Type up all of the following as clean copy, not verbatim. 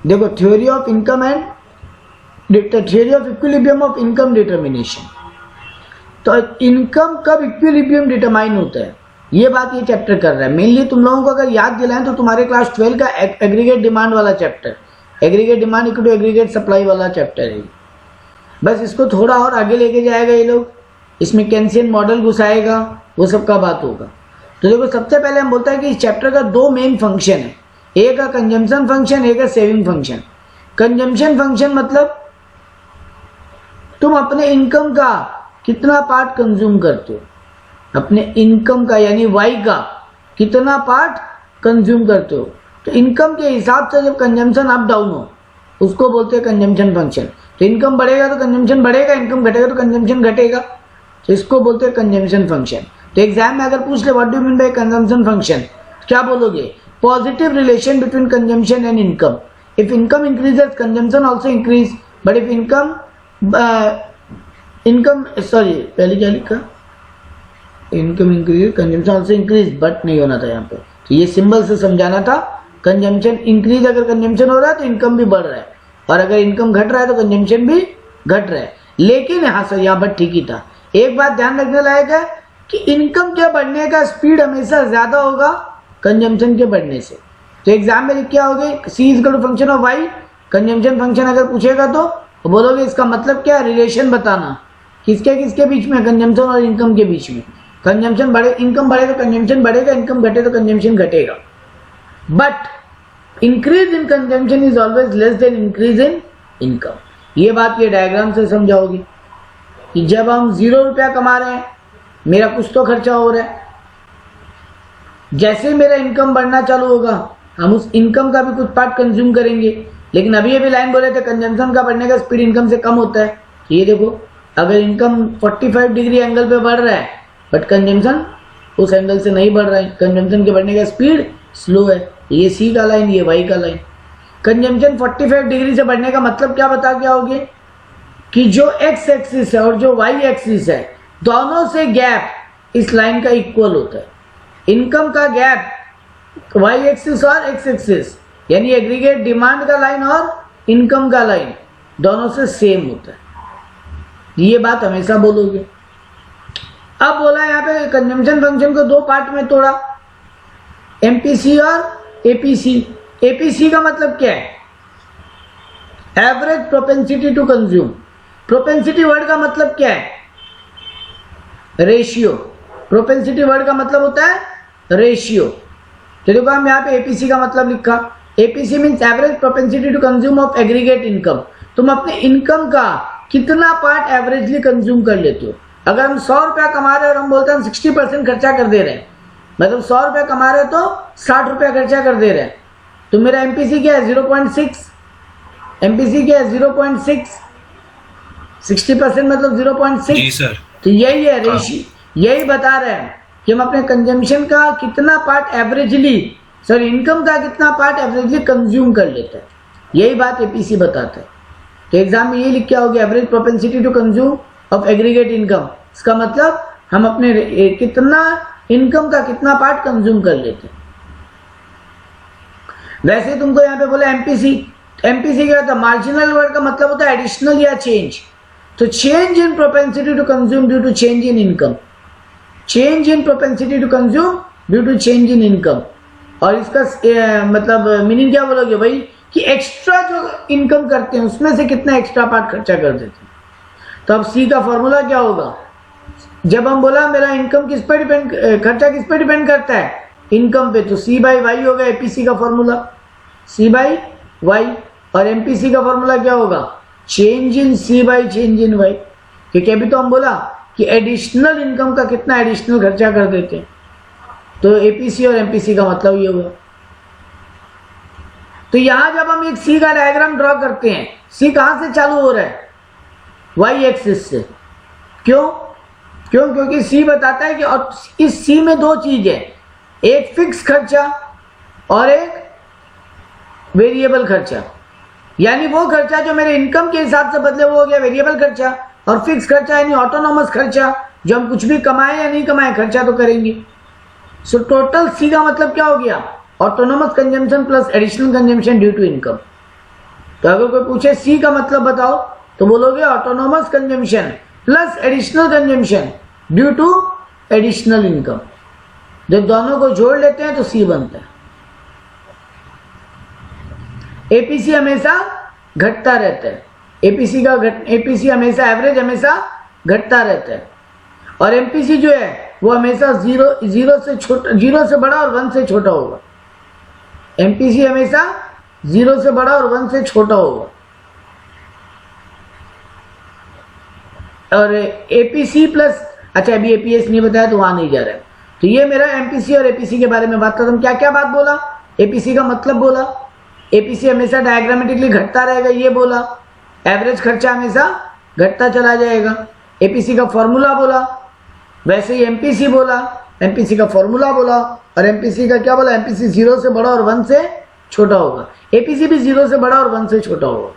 देखो theory of income and theory of equilibrium of income determination. तो income कब equilibrium determine होता है, ये बात ये चैप्टर कर रहा है। मेनली तुम लोगों को अगर याद दिलाएं तो तुम्हारे क्लास 12 का एग्रीगेट डिमांड वाला chapter, aggregate demand equal to aggregate supply वाला चैप्टर है। बस इसको थोड़ा और आगे लेके जाएगा ये लोग, इसमें केंसियन मॉडल घुसाएगा, वो सब का बात होगा। तो देखो सबसे पहले हम बोलते हैं कि इस चैप्टर का दो मेन फंक्शन है, एक का कंजम्पशन फंक्शन, एक है सेविंग फंक्शन। कंजम्पशन फंक्शन मतलब तुम अपने इनकम का कितना पार्ट कंज्यूम करते हो, अपने इनकम का यानी वाई का कितना पार्ट कंज्यूम करते हो। तो इनकम के हिसाब से जब कंजम्पशन अप डाउन हो उसको बोलते हैं कंजम्पशन फंक्शन। तो इनकम बढ़ेगा तो कंजम्पशन बढ़ेगा, इनकम घटेगा तो कंजम्पशन घटेगा, तो इसको बोलते हैं कंजम्पशन फंक्शन। तो एग्जाम में अगर पूछ ले what do you mean by consumption function, क्या बोलोगे? Positive relation between consumption and income. If income increases consumption also increase, but if पहले क्या लिखा, income increase consumption also increase, but नहीं होना था यहाँ पे, तो ये सिंबल से समझाना था। कंजम्पशन इंक्रीज अगर कंजम्पशन हो रहा है तो इनकम भी बढ़ रहा है, और अगर इनकम घट रहा है तो कंजम्पशन भी घट रहा है। लेकिन हाँ सर यहाँ पर ठीक ही था। एक बात ध्यान रखने लायक है कि इनकम के बढ़ने का स्पीड हमेशा ज्यादा होगा कंजम्पशन के बढ़ने से। तो एग्जाम में लिख क्या होगे, C is equal to function of Y. Consumption function अगर पूछेगा तो बोलोगे इसका मतलब क्या, रिलेशन बताना किसके किसके बीच में, कंजम्पशन और इनकम के बीच में। कंजम्पशन बढ़े, इनकम बढ़े तो कंजम्पशन बढ़ेगा, इनकम घटे तो कंजम्पशन घटेगा। But increase in consumption is always less than increase in income. ये बात ये डायग्राम से समझाओगी कि जब हम 0 रुपया कमा रहे हैं, मेरा कुछ तो खर्चा हो रहा है, जैसे मेरा इनकम बढ़ना चालू होगा हम उस इनकम का भी कुछ पार्ट कंज्यूम करेंगे। लेकिन अभी लाइन बोले थे कंजम्पशन का बढ़ने का स्पीड इनकम से कम होता है। ये देखो अगर इनकम 45 डिग्री एंगल पे बढ़ रहा है बट कंजम्पशन उस एंगल से नहीं बढ़ रहा है, कंजम्पशन के बढ़ने का स्पीड स्लो है। ये सी का लाइन, ये वाई का लाइन। कंजम्पशन 45 डिग्री से बढ़ने का मतलब क्या बता क्या होगे कि जो एक्स एक्सिस है और जो वाई एक्सिस है दोनों से गैप इस लाइन का इक्वल होता है। इनकम का गैप वाई एक्सिस और एक्स एक्सिस यानी एग्रीगेट डिमांड का लाइन और इनकम का लाइन दोनों से सेम होता है। ये बात हमेशा बोलोगे। अब बोला यहाँ पे कंजम्पशन फंक्शन को दो पार्ट में तोड़ा, एमपीसी और एपीसी। एपीसी का मतलब क्या है, average propensity to consume. Propensity word का मतलब क्या है, रेशियो। प्रोपेंसिटी वर्ड का मतलब होता है रेशियो। तो देखो हम यहाँ पे एपीसी का मतलब लिखा, APC means average propensity to consume of aggregate income. तुम अपने इनकम का कितना पार्ट एवरेजली कंज्यूम कर लेते हो। अगर हम 100 रुपया कमा रहे हैं और हम बोलते हैं 60% खर्चा कर दे रहे हैं, मतलब 100 रुपया कमा रहे हैं तो 60 रुपया खर्चा कर दे रहे हैं, तो मेरा एमपीसी क्या है 0.6। एमपीसी क्या है 0.6, 60% मतलब 0.6। जी सर। तो यही है रेशियो, यही बता रहे हैं कि हम अपने कंजम्पशन का कितना पार्ट एवरेजली, सॉरी इनकम का कितना पार्ट एवरेजली कंज्यूम कर लेता है, यही बात एपीसी बताता है। तो एग्जाम में ये लिख क्या होगा, average propensity to consume of aggregate income. इसका मतलब हम अपने कितना इनकम का कितना पार्ट कंज्यूम कर लेते हैं। वैसे तुमको यहाँ पे बोला एमपीसी, एमपीसी क्या होता है, मार्जिनल वर्ड का मतलब होता है एडिशनल या चेंज। तो change in propensity to consume due to change in income, change in propensity to consume due to change in income. और इसका मतलब मीनिंग क्या बोलोगे भाई कि एक्स्ट्रा जो इनकम करते हैं उसमें से कितना एक्स्ट्रा पार्ट खर्चा कर देते हैं। तो अब सी का फॉर्मूला क्या होगा, जब हम बोला मेरा इनकम किस पे डिपेंड, खर्चा किस पे डिपेंड करता है, इनकम पे, तो सी बाई वाई होगा एपीसी का फॉर्मूला, सी बाई वाई। और एमपीसी का फॉर्मूला क्या होगा, change in C by change in Y. क्योंकि अभी तो हम बोला कि एडिशनल इनकम का कितना एडिशनल खर्चा कर देते हैं, तो एपीसी और एमपीसी का मतलब ये हुआ। तो यहां जब हम एक सी का डायग्राम ड्रॉ करते हैं, सी कहां से चालू हो रहा है, वाई एक्सिस से। क्योंकि सी बताता है कि और इस सी में दो चीज है, एक फिक्स खर्चा और एक वेरिएबल खर्चा। यानी वो खर्चा जो मेरे इनकम के हिसाब से बदले वो हो गया वेरिएबल खर्चा, और फिक्स खर्चा यानी ऑटोनोमस खर्चा, जो हम कुछ भी कमाए या नहीं कमाए खर्चा तो करेंगे। सो टोटल सी का मतलब क्या हो गया, autonomous consumption plus additional consumption due to income. तो अगर कोई पूछे सी का मतलब बताओ तो बोलोगे autonomous consumption plus additional consumption due to additional income. जब दोनों को जोड़ लेते हैं तो सी बनता है। एपीसी हमेशा घटता रहता है, एपीसी हमेशा एवरेज हमेशा घटता रहता है, और एमपीसी जो है वो हमेशा जीरो से बड़ा और 1 से छोटा होगा। एमपीसी हमेशा 0 से बड़ा और 1 से छोटा होगा। और एपीसी प्लस, अच्छा अभी एपीएस नहीं बताया तो वहां नहीं जा रहा है। तो ये मेरा एमपीसी और एपीसी के बारे में बात करता हूं। क्या क्या बात बोला? एपीसी का मतलब बोला, एपीसी हमेशा डायग्रामेटिकली घटता रहेगा ये बोला, एवरेज खर्चा हमेशा घटता चला जाएगा। एपीसी का फॉर्मूला बोला, वैसे ही एमपीसी बोला, एमपीसी का फॉर्मूला बोला, और एमपीसी का क्या बोला? एमपीसी 0 से बड़ा और 1 से छोटा होगा। एपीसी भी 0 से बड़ा और 1 से छोटा होगा।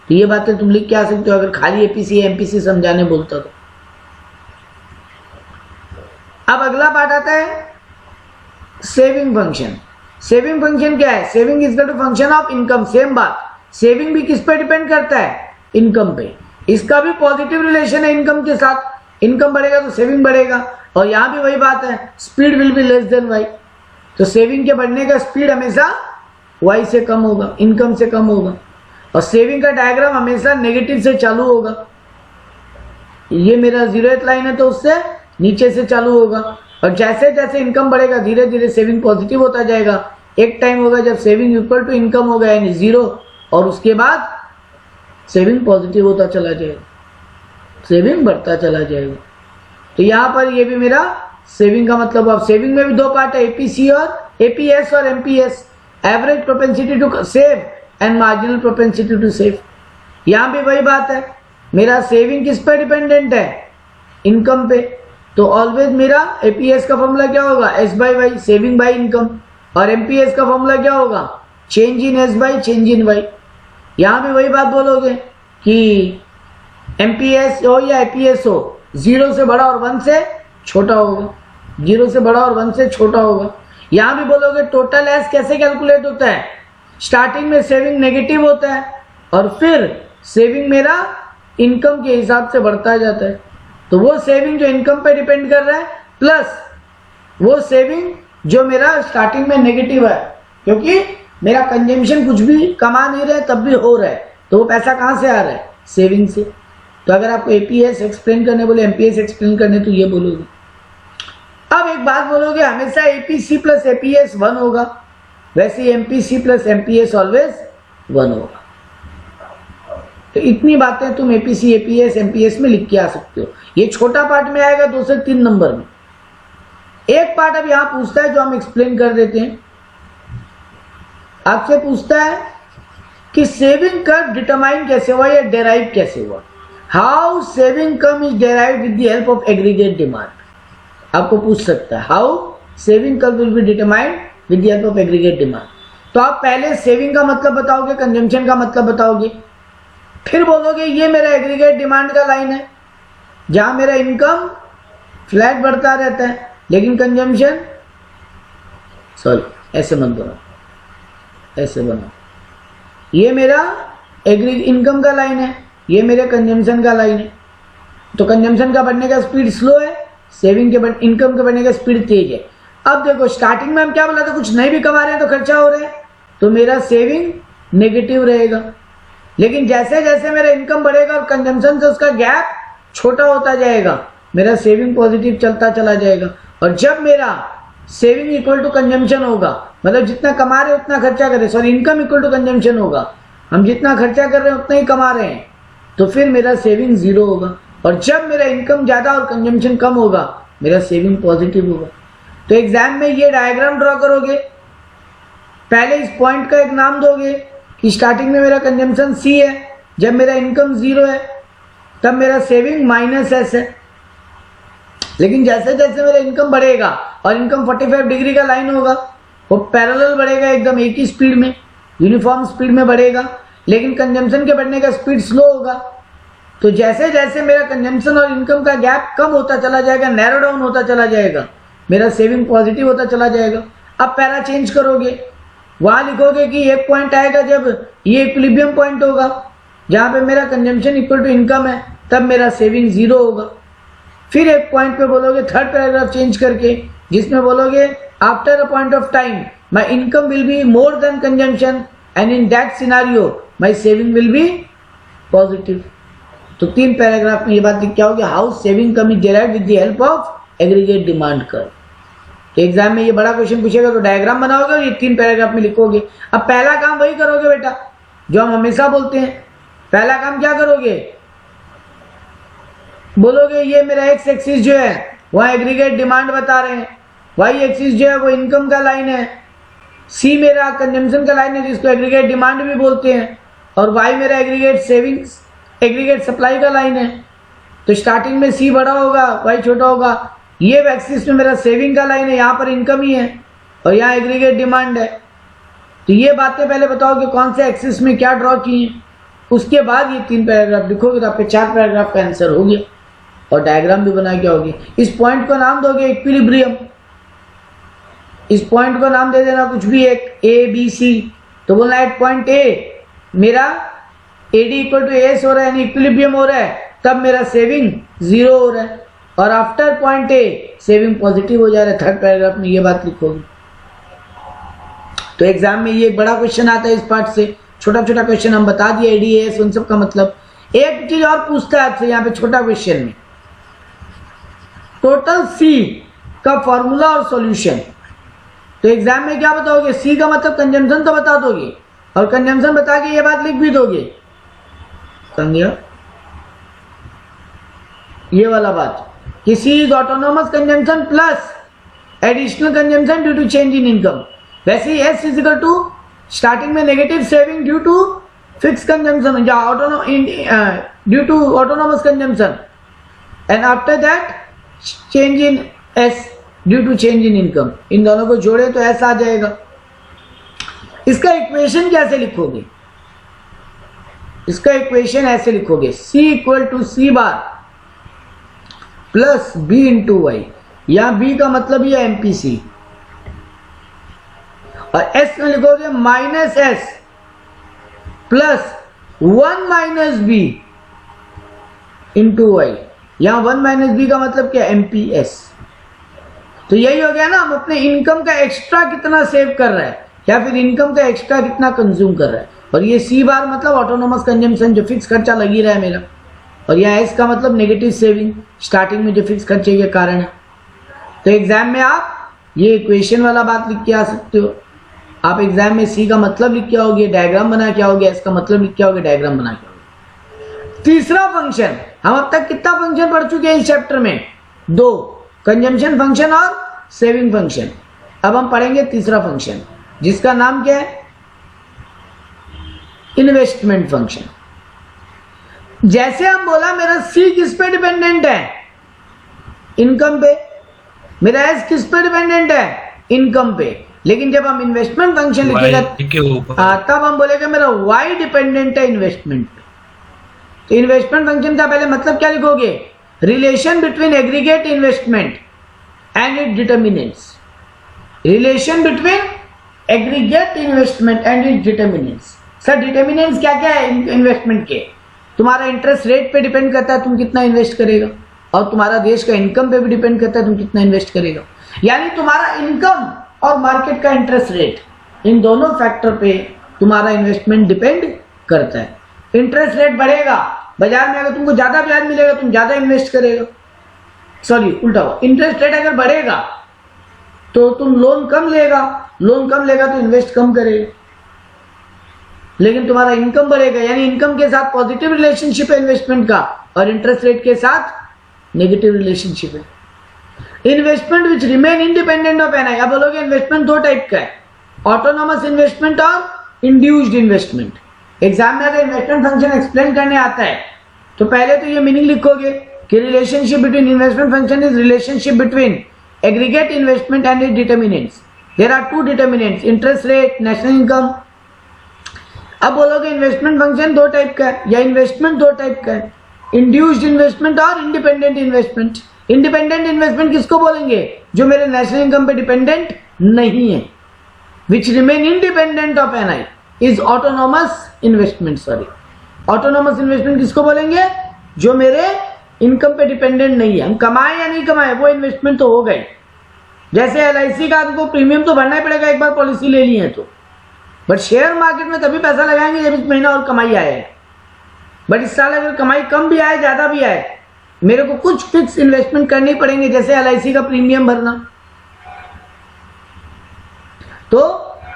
तो ये बातें तुम लिख के आ सकते हो अगर खाली एपीसी एमपीसी समझाने बोलता तो। अब अगला पार्ट आता है सेविंग फंक्शन। सेविंग फंक्शन क्या है? Saving is equal to function of income. Same बात, सेविंग भी किस पे डिपेंड करता है? इनकम पे। इसका भी पॉजिटिव रिलेशन है इनकम के साथ। इनकम बढ़ेगा तो सेविंग बढ़ेगा, और यहां भी वही बात है, speed will be less than Y. तो सेविंग के बढ़ने का स्पीड हमेशा वाई से कम होगा, इनकम से कम होगा, और सेविंग का डायग्राम हमेशा नेगेटिव से चालू होगा। ये मेरा 0th लाइन है तो उससे नीचे से चालू होगा, और जैसे जैसे इनकम बढ़ेगा धीरे धीरे सेविंग पॉजिटिव होता जाएगा। एक टाइम होगा जब सेविंग इक्वल टू इनकम होगा यानी 0, और उसके बाद सेविंग पॉजिटिव होता चला जाएगा, सेविंग बढ़ता चला जाएगा। तो यहां पर ये भी मेरा सेविंग का मतलब। अब सेविंग में भी दो पार्ट है, एपीसी और एपीएस और MPS, average propensity to save and marginal propensity to save. यहां भी वही बात है, मेरा सेविंग किस पे डिपेंडेंट है? इनकम पे। तो ऑलवेज मेरा एपीएस का फॉर्मूला क्या होगा? S by Y, saving by income, और एमपीएस का फॉर्मूला क्या होगा? Change in S by change in Y. यहां भी वही बात बोलोगे कि एमपीएस हो या एपीएस हो, 0 से बड़ा और 1 से छोटा होगा, 0 से बड़ा और 1 से छोटा होगा। यहां भी बोलोगे टोटल एस कैसे कैलकुलेट होता है? स्टार्टिंग में सेविंग नेगेटिव होता है, और फिर सेविंग मेरा इनकम के हिसाब से बढ़ता जाता है। तो वो सेविंग जो इनकम पे डिपेंड कर रहा है, प्लस वो सेविंग जो मेरा स्टार्टिंग में नेगेटिव है, क्योंकि मेरा कंजम्पशन कुछ भी कमा नहीं रहा है तब भी हो रहा है, तो वो पैसा कहां से आ रहा है? सेविंग से। तो अगर आपको एपीएस एक्सप्लेन करने बोले, एमपीएस एक्सप्लेन करने, तो ये बोलोगे। अब एक बात बोलोगे, हमेशा एपीसी प्लस एपीएस 1 होगा, वैसे एमपीसी प्लस एमपीएस ऑलवेज 1 होगा। तो इतनी बातें तुम एपीसी एपीएस एमपीएस में लिख के आ सकते हो। ये छोटा पार्ट में आएगा 2 से 3 नंबर में। एक पार्ट अब यहां पूछता है जो हम एक्सप्लेन कर देते हैं। आपसे पूछता है कि सेविंग कर्व डिटरमाइन कैसे हुआ या डेराइव कैसे हुआ? How saving curve is derived with the help of aggregate demand. आपको पूछ सकता है how saving curve will be determined with the help of aggregate demand. तो आप पहले सेविंग का मतलब बताओगे, कंजम्पशन का मतलब बताओगे, फिर बोलोगे ये मेरा एग्रीगेट डिमांड का लाइन है जहां मेरा इनकम फ्लैट बढ़ता रहता है लेकिन कंजम्पशन, सॉरी ऐसे मत बनाओ, ऐसे बनाओ, ये मेरा इनकम का लाइन है, ये मेरे कंजम्पशन का लाइन है। तो कंजम्पशन का बढ़ने का स्पीड स्लो है, सेविंग के इनकम के बढ़ने का स्पीड तेज है। अब देखो स्टार्टिंग में हम क्या बोला था, कुछ नहीं भी कमा रहे हैं तो खर्चा हो रहा है, तो मेरा सेविंग नेगेटिव रहेगा। लेकिन जैसे जैसे मेरा इनकम बढ़ेगा और कंजम्पशन से उसका गैप छोटा होता जाएगा, मेरा सेविंग पॉजिटिव चलता चला जाएगा। और जब मेरा सेविंग इक्वल टू कंजम्पशन होगा, मतलब जितना कमा रहे हैं उतना खर्चा कर रहे हैं, sorry income equal to consumption होगा, हम जितना खर्चा कर रहे हैं उतना ही कमा रहे हैं, तो फिर मेरा सेविंग 0 होगा। और जब मेरा इनकम ज्यादा और कंजम्पशन कम होगा, मेरा सेविंग पॉजिटिव होगा। तो एग्जाम में ये डायग्राम ड्रॉ करोगे, पहले इस पॉइंट का एक नाम दोगे कि स्टार्टिंग में मेरा कंजम्पशन C है, जब मेरा इनकम 0 है तब मेरा सेविंग -S है। लेकिन जैसे जैसे मेरा इनकम बढ़ेगा और इनकम 45 डिग्री का लाइन होगा, वो पैरेलल बढ़ेगा एकदम एक ही स्पीड में, यूनिफॉर्म स्पीड में बढ़ेगा, लेकिन कंजम्पशन के बढ़ने का स्पीड स्लो होगा। तो जैसे जैसे मेरा कंजम्पशन और इनकम का गैप कम होता चला जाएगा, नैरो डाउन होता चला जाएगा, मेरा सेविंग पॉजिटिव होता चला जाएगा। अब पैरा चेंज करोगे, वहां लिखोगे कि एक पॉइंट आएगा जब ये इक्विलिब्रियम पॉइंट होगा जहां पे मेरा कंजम्पशन इक्वल टू इनकम है, तब मेरा सेविंग 0 होगा। फिर एक पॉइंट पे बोलोगे थर्ड पैराग्राफ चेंज करके, जिसमें बोलोगे after a point of time my income will be more than consumption and in that scenario my saving will be positive. तो 3 पैराग्राफ में ये बात लिख क्या होगी, how saving come is derived with the help of aggregate demand curve. तो exam में ये बड़ा क्वेश्चन पूछेगा तो डायग्राम बनाओगे और ये 3 पैराग्राफ में लिखोगे। अब पहला काम वही करोगे बेटा जो हम हमेशा बोलते हैं। पहला काम क्या करोगे, बोलोगे ये मेरा एक्स एक्सिस जो है वह एग्रीगेट डिमांड बता रहे हैं, वाई एक्सिस जो है वो इनकम का लाइन है, सी मेरा कंजम्पशन का लाइन है जिसको एग्रीगेट डिमांड भी बोलते हैं, और वाई मेरा एग्रीगेट सेविंग्स एग्रीगेट सप्लाई का लाइन है। तो स्टार्टिंग में सी बड़ा होगा वाई छोटा होगा। ये एक्सिस में मेरा सेविंग का लाइन है, यहाँ पर इनकम ही है और यहाँ एग्रीगेट डिमांड है। तो ये बातें पहले बताओ कि कौन से एक्सिस में क्या ड्रॉ किए, उसके बाद ये 3 पैराग्राफ लिखोगे तो आपके 4 पैराग्राफ का आंसर हो गया और डायग्राम भी बना के होगी। इस पॉइंट को नाम दोगे इक्विलिब्रियम, इस पॉइंट को नाम दे देना कुछ भी, एक ए बी सी। तो बोलना एट पॉइंट ए मेरा एडी इक्वल टू एस हो रहा है यानी इक्विलिब्रियम हो रहा है, तब मेरा सेविंग 0 हो रहा है, और after point A saving positive हो जा रहा है। थर्ड पैराग्राफ में ये बात लिखोगे। तो एग्जाम में ये एक बड़ा क्वेश्चन आता है इस पार्ट से, छोटा छोटा क्वेश्चन हम बता दिए एडी एस उन सब का मतलब। एक चीज और पूछता है आपसे यहाँ पे छोटा क्वेश्चन में, टोटल सी का फॉर्मूला और सॉल्यूशन। तो एग्जाम में क्या बताओगे, सी का मतलब कंजम्पशन तो बता दोगे और कंजम्पशन बता के ये बात लिख भी दोगे, समझिए ये वाला बात कि C is autonomous consumption plus additional consumption due to change in income. वैसे ही एस इजिकल टू स्टार्टिंग में negative saving due to fix consumption या due to autonomous consumption and after that change in S due to change in income. इन दोनों को जोड़े तो ऐसा आ जाएगा। इसका इक्वेशन कैसे लिखोगे, इसका इक्वेशन ऐसे लिखोगे, C equal to C bar plus B into Y. यहां बी का मतलब ये एमपीसी और एस में लिखोगे minus S plus 1 minus B into Y. यहां 1 माइनस बी का मतलब क्या, एमपीएस। तो यही हो गया ना, हम अपने इनकम का एक्स्ट्रा कितना सेव कर रहा है या फिर इनकम का एक्स्ट्रा कितना कंज्यूम कर रहा है। और ये सी बार मतलब ऑटोनोमस कंजम्पशन जो फिक्स खर्चा लग ही रहा है मेरा, और यहाँ एस का मतलब नेगेटिव सेविंग स्टार्टिंग में जो फिक्स खर्चे के कारण है। तो एग्जाम में आप ये इक्वेशन वाला बात लिख के आ सकते हो। आप एग्जाम में सी का मतलब लिख के आओगे, डायग्राम बना के आओगे, एस का मतलब लिख के आओगे, डायग्राम बना के आओगे। तीसरा फंक्शन, हम अब तक कितना फंक्शन पढ़ चुके हैं इस चैप्टर में, 2, कंजम्पशन फंक्शन और सेविंग फंक्शन। अब हम पढ़ेंगे तीसरा फंक्शन जिसका नाम क्या है, इन्वेस्टमेंट फंक्शन। जैसे हम बोला मेरा सी किस पे डिपेंडेंट है, इनकम पे, मेरा एस किस पे डिपेंडेंट है, इनकम पे। लेकिन जब हम इन्वेस्टमेंट फंक्शन लिखेगा तब हम बोलेंगे मेरा वाई डिपेंडेंट है इन्वेस्टमेंट पे। तो इन्वेस्टमेंट फंक्शन का पहले मतलब क्या लिखोगे, relation between aggregate investment and it determinants. Relation between aggregate investment and it determinants. Sir determinants क्या क्या है इन्वेस्टमेंट के, तुम्हारा इंटरेस्ट रेट पे डिपेंड करता है तुम कितना इन्वेस्ट करेगा, और तुम्हारा देश का इनकम पे भी डिपेंड करता है तुम कितना इन्वेस्ट करेगा। यानी तुम्हारा इनकम और मार्केट का इंटरेस्ट रेट, इन दोनों फैक्टर पे तुम्हारा इन्वेस्टमेंट डिपेंड करता है। इंटरेस्ट रेट बढ़ेगा, बाजार में अगर तुमको ज्यादा ब्याज मिलेगा तुम ज्यादा इन्वेस्ट करेगा, सॉरी उल्टा हुआ, इंटरेस्ट रेट अगर बढ़ेगा तो तुम लोन कम लेगा, लोन कम लेगा तो इन्वेस्ट कम करेगा। लेकिन तुम्हारा इनकम बढ़ेगा, यानी इनकम के साथ पॉजिटिव रिलेशनशिप है इन्वेस्टमेंट का, और इंटरेस्ट रेट के साथ नेगेटिव रिलेशनशिप है। Investment which remain independent of NI. अब बोलोगे इन्वेस्टमेंट 2 टाइप का है, ऑटोनोमस इन्वेस्टमेंट और इंड्यूस्ड इन्वेस्टमेंट। एग्जाम में अगर इन्वेस्टमेंट फंक्शन एक्सप्लेन करने आता है तो पहले तो ये मीनिंग लिखोगे कि relationship between investment function is relationship between aggregate investment and it determinants. There are 2 determinants, interest rate, national income. अब बोलोगे इन्वेस्टमेंट फंक्शन 2 टाइप का है या इन्वेस्टमेंट 2 टाइप का है, इंड्यूस्ड इन्वेस्टमेंट और इंडिपेंडेंट इन्वेस्टमेंट। इंडिपेंडेंट इन्वेस्टमेंट किसको बोलेंगे, जो मेरे नेशनल इनकम पे डिपेंडेंट नहीं है। which remain independent of NI is autonomous investment. Sorry, autonomous investment किसको बोलेंगे? जो मेरे इनकम पे डिपेंडेंट नहीं है, हम कमाए या नहीं कमाए वो इन्वेस्टमेंट तो हो गई। जैसे LIC का आपको प्रीमियम तो भरना ही पड़ेगा एक बार पॉलिसी ले ली है तो, बट शेयर मार्केट में तभी पैसा लगाएंगे जब इस महीना और कमाई आए। बट इस साल अगर कमाई कम भी आए ज्यादा भी आए, मेरे को कुछ फिक्स इन्वेस्टमेंट करनी पड़ेंगे, जैसे LIC का प्रीमियम भरना। तो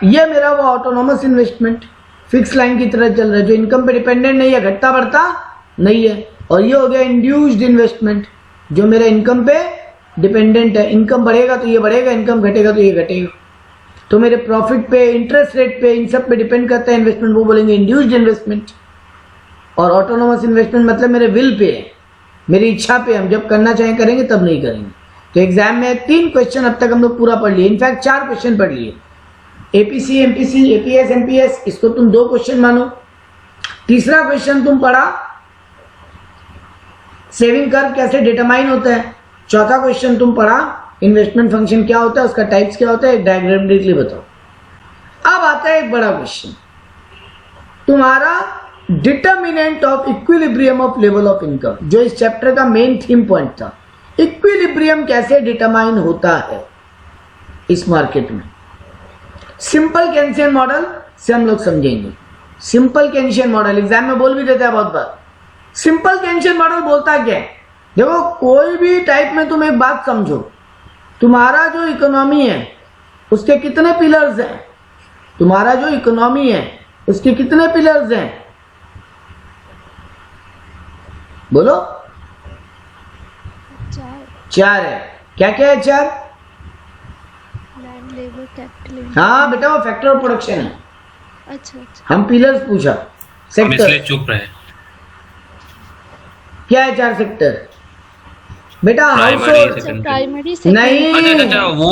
ये मेरा वो ऑटोनोमस इन्वेस्टमेंट फिक्स लाइन की तरह चल रहा है, जो इनकम पे डिपेंडेंट नहीं है, घटता बढ़ता नहीं है। और ये हो गया इंड्यूस्ड इन्वेस्टमेंट, जो मेरे इनकम पे डिपेंडेंट है। इनकम बढ़ेगा तो ये बढ़ेगा, इनकम घटेगा तो ये घटेगा। तो मेरे प्रॉफिट पे, इंटरेस्ट रेट पे, इन सब पे डिपेंड करता है इन्वेस्टमेंट, वो बोलेंगे इंड्यूस्ड इन्वेस्टमेंट। और ऑटोनोमस इन्वेस्टमेंट मतलब मेरे विल पे है, मेरी इच्छा पे, हम जब करना चाहें करेंगे, तब नहीं करेंगे। तो एग्जाम में 3 क्वेश्चन अब तक हम लोग पूरा पढ़ लिए, इनफैक्ट 4 क्वेश्चन पढ़ लिए। APC, MPC, APS, MPS, इसको तुम 2 क्वेश्चन मानो। तीसरा क्वेश्चन तुम पढ़ा सेविंग कर्व कैसे डिटरमाइन होता है। चौथा क्वेश्चन तुम पढ़ा इन्वेस्टमेंट फंक्शन क्या होता है, उसका टाइप्स क्या होता है, डायग्रामेटिकली बताओ। अब आता है एक बड़ा क्वेश्चन, तुम्हारा determinant of equilibrium of level of income, जो इस चैप्टर का मेन थीम पॉइंट था। इक्विलिब्रियम कैसे डिटरमाइन होता है इस मार्केट में। सिंपल केंशियन मॉडल से हम लोग समझेंगे। सिंपल केंशियन मॉडल एग्जाम में बोल भी देता है बहुत बार। सिंपल केंशियन मॉडल बोलता क्या है? देखो, कोई भी टाइप में तुम एक बात समझो, तुम्हारा जो इकोनॉमी है उसके कितने पिलर्स हैं? तुम्हारा जो इकोनॉमी है उसके कितने पिलर्स हैं? बोलो। 4 है। क्या क्या है 4? Land, labour, capital. हाँ बेटा, वो फैक्टर ऑफ प्रोडक्शन है। अच्छा अच्छा। हम पिलर्स पूछा, हम इसलिए सेक्टर चुप रहे। क्या है 4 सेक्टर बेटा? Primary, house secondary. प्राइमरी, नहीं, अच्छा, वो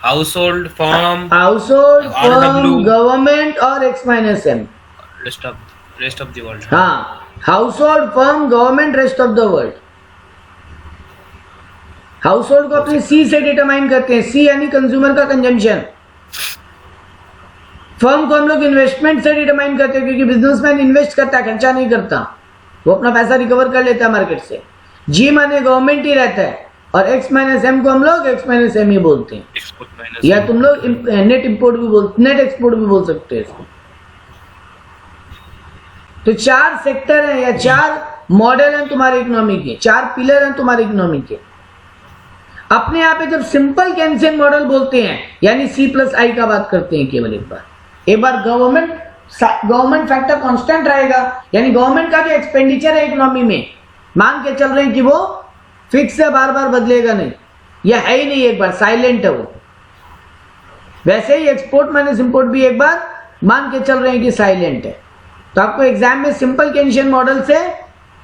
household, firm, household, firm, RW, government और X-M। Rest of the world. हाँ, household, firm, government, rest of the world. Household को अपने C से डिटरमाइन करते हैं, C यानी कंज्यूमर का कंजम्पशन। फर्म को हम लोग इन्वेस्टमेंट से डिटरमाइन करते हैं, क्योंकि बिजनेसमैन इन्वेस्ट करता है, खर्चा नहीं करता, वो अपना पैसा रिकवर कर लेता है मार्केट से। G माने गवर्नमेंट ही रहता है, और X-M को हम लोग X-M ही बोलते हैं, या तुम लोग नेट इंपोर्ट भी नेट एक्सपोर्ट भी बोल सकते हैं इसको। तो 4 सेक्टर हैं या 4 मॉडल हैं तुम्हारे इकोनॉमी के, 4 पिलर हैं तुम्हारे इकोनॉमी के। अपने यहाँ पे जब सिंपल केंशियन मॉडल बोलते हैं, यानी C+I का बात करते हैं, केवल एक बार गवर्नमेंट फैक्टर कांस्टेंट रहेगा, यानी गवर्नमेंट का जो एक्सपेंडिचर है इकोनॉमी में, मान के चल रहे हैं कि वो फिक्स है, बार बार बदलेगा नहीं, यह है ही नहीं, एक बार साइलेंट है वो। वैसे ही एक्सपोर्ट माइनस इंपोर्ट भी एक बार मान के चल रहे हैं कि साइलेंट है। तो आपको एग्जाम में सिंपल केंशियन मॉडल से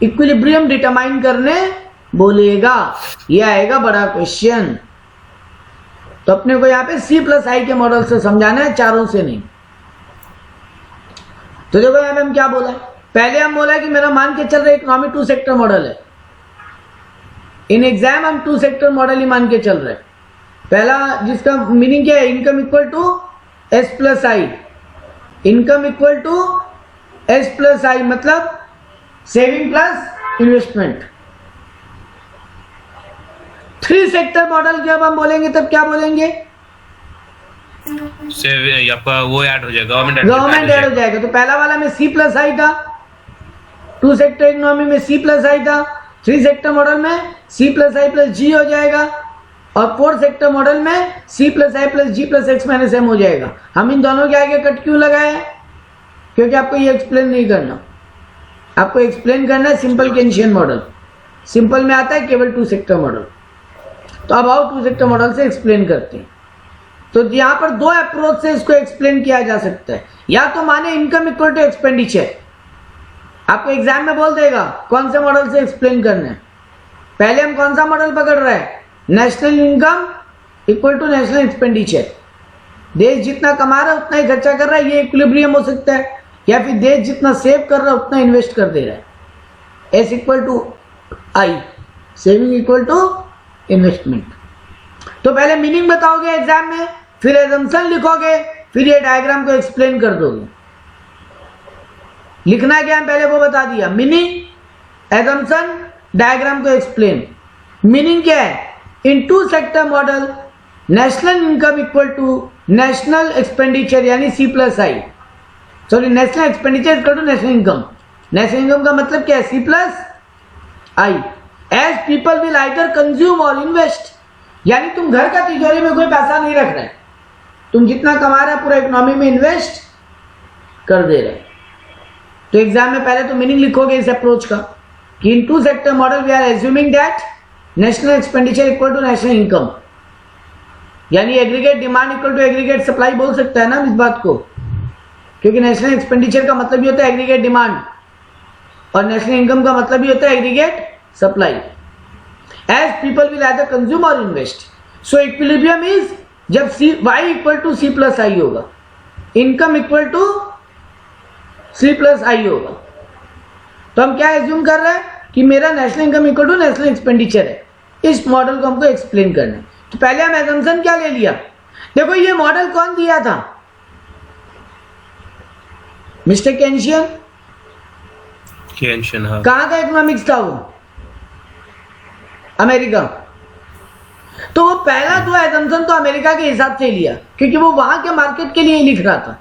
इक्विलिब्रियम डिटरमाइन करने बोलेगा, ये आएगा बड़ा क्वेश्चन। तो अपने को यहाँ पे C+I के मॉडल से समझाना है, चारों से नहीं। तो देखो यहाँ पे हम क्या बोला, पहले हम बोला कि मेरा मान के चल रहा इकोनॉमी 2 सेक्टर मॉडल है। इन एग्जाम हम 2 सेक्टर मॉडल ही मान के चल रहे हैं। पहला, जिसका मीनिंग क्या है, income equal to S+I। Income equal to S+I मतलब saving plus investment. 3 sector model जब हम बोलेंगे तब क्या बोलेंगे? आपका वो ऐड हो जाएगा, गवर्नमेंट ऐड हो जाएगा। तो पहला वाला में C+I था, 2 सेक्टर इकोनॉमी में C+I था, 3 सेक्टर मॉडल में C+I प्लस G हो जाएगा, और 4 सेक्टर मॉडल में C+I plus G plus X-M हो जाएगा। हम इन दोनों के आगे कट क्यों लगाए? क्योंकि आपको ये एक्सप्लेन नहीं करना, आपको एक्सप्लेन करना है सिंपल केंशियन मॉडल। सिंपल में आता है केवल 2 सेक्टर मॉडल। तो अब आओ 2 सेक्टर मॉडल से एक्सप्लेन करते हैं। तो यहाँ पर 2 अप्रोच से इसको एक्सप्लेन किया जा सकता है। या तो माने इनकम इक्वल टू एक्सपेंडिचर, आपको एग्जाम में बोल देगा कौन से मॉडल से एक्सप्लेन करना है। पहले हम कौन सा मॉडल पकड़ रहे हैं? National income equal to national expenditure. देश जितना कमा रहा है उतना ही खर्चा कर रहा है, ये इक्विलिब्रियम हो सकता है। या फिर देश जितना सेव कर रहा है उतना इन्वेस्ट कर दे रहा है। S equal to I, saving equal to investment. तो पहले मीनिंग बताओगे एग्जाम में, फिर एजम्पशन लिखोगे, फिर ये डायग्राम को एक्सप्लेन कर दोगे। लिखना क्या है पहले वो बता दिया, मीनिंग, एजम्पशन, डायग्राम को एक्सप्लेन। मीनिंग क्या है, in two sector model national income equal to national expenditure यानी C plus I, sorry national expenditure equal to national income. National income का मतलब क्या है, C plus I. As people will either consume or invest, यानी तुम घर का तिजोरी में कोई पैसा नहीं रख रहे, तुम जितना कमा रहे पूरा इकोनॉमी में इन्वेस्ट कर दे रहे। तो एग्जाम में पहले तो मीनिंग लिखोगे इस अप्रोच का कि in two sector model we are assuming that national expenditure equal to national income, यानी aggregate demand equal to aggregate supply बोल सकता है ना इस बात को, क्योंकि नेशनल एक्सपेंडिचर का मतलब ही होता है एग्रीगेट डिमांड और नेशनल इनकम का मतलब ही होता है aggregate supply. As people will either consume or invest, so equilibrium is जब Y equal to C plus I होगा, income equal to C plus I होगा। तो हम क्या एज्यूम कर रहे हैं कि मेरा national income equal to national expenditure है, इस मॉडल को हमको एक्सप्लेन करना है। तो पहले हम एजम्पशन क्या ले लिया, देखो ये मॉडल कौन दिया था, मिस्टर केंशियन। हाँ। कहां का इकोनॉमिक्स था वो, अमेरिका। तो वो पहला तो एजम्पशन तो अमेरिका के हिसाब से लिया, क्योंकि वो वहां के मार्केट के लिए लिख रहा था,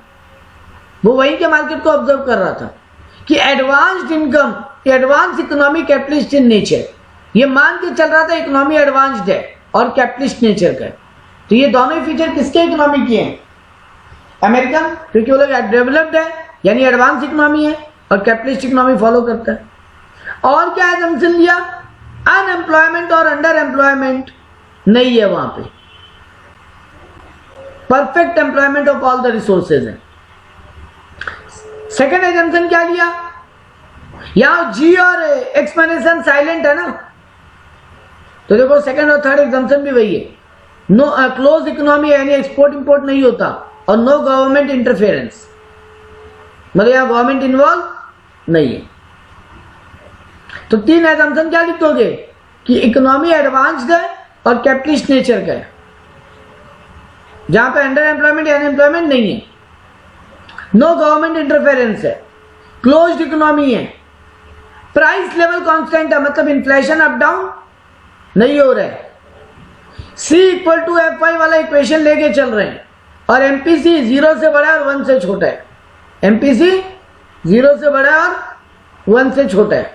वो वहीं के मार्केट को ऑब्जर्व कर रहा था कि advanced income, advance economy capitalist in nature, ये मान के चल रहा था इकोनॉमी एडवांस्ड है और कैपिटलिस्ट नेचर का है। तो ये दोनों ही फीचर किसके इकोनॉमी के हैं, अमेरिकन, क्योंकि वो लोग डेवलप्ड है यानी एडवांस इकोनॉमी है और कैपिटलिस्ट इकोनॉमी फॉलो करता है। और क्या एजम्पशन लिया, अनएम्प्लॉयमेंट और अंडर एम्प्लॉयमेंट नहीं है वहां पे, perfect employment of all the resources है। सेकेंड एजम्पशन क्या लिया, यहां जी और एक्सप्लेनेशन साइलेंट है ना, तो देखो सेकेंड और थर्ड एग्जाम्पशन भी वही है। नो क्लोज इकोनॉमी यानी एक्सपोर्ट इंपोर्ट नहीं होता और नो गवर्नमेंट इंटरफेरेंस, मतलब यहां गवर्नमेंट इन्वॉल्व नहीं है। तो तीन एजम्पशन क्या लिख दोगे कि इकोनॉमी एडवांस्ड है और कैपिटलिस्ट नेचर का है, जहां पे अंडर एम्प्लॉयमेंट या अनएम्प्लॉयमेंट नहीं है, नो गवर्नमेंट इंटरफेरेंस है, क्लोज्ड इकोनॉमी है, प्राइस लेवल कांस्टेंट है, मतलब इन्फ्लेशन अप डाउन नहीं हो रहा है, C इक्वल टू F5 वाला इक्वेशन लेके चल रहे हैं और MPC 0 से बड़ा है और 1 से छोटा है, MPC 0 से बड़ा है और 1 से छोटा है।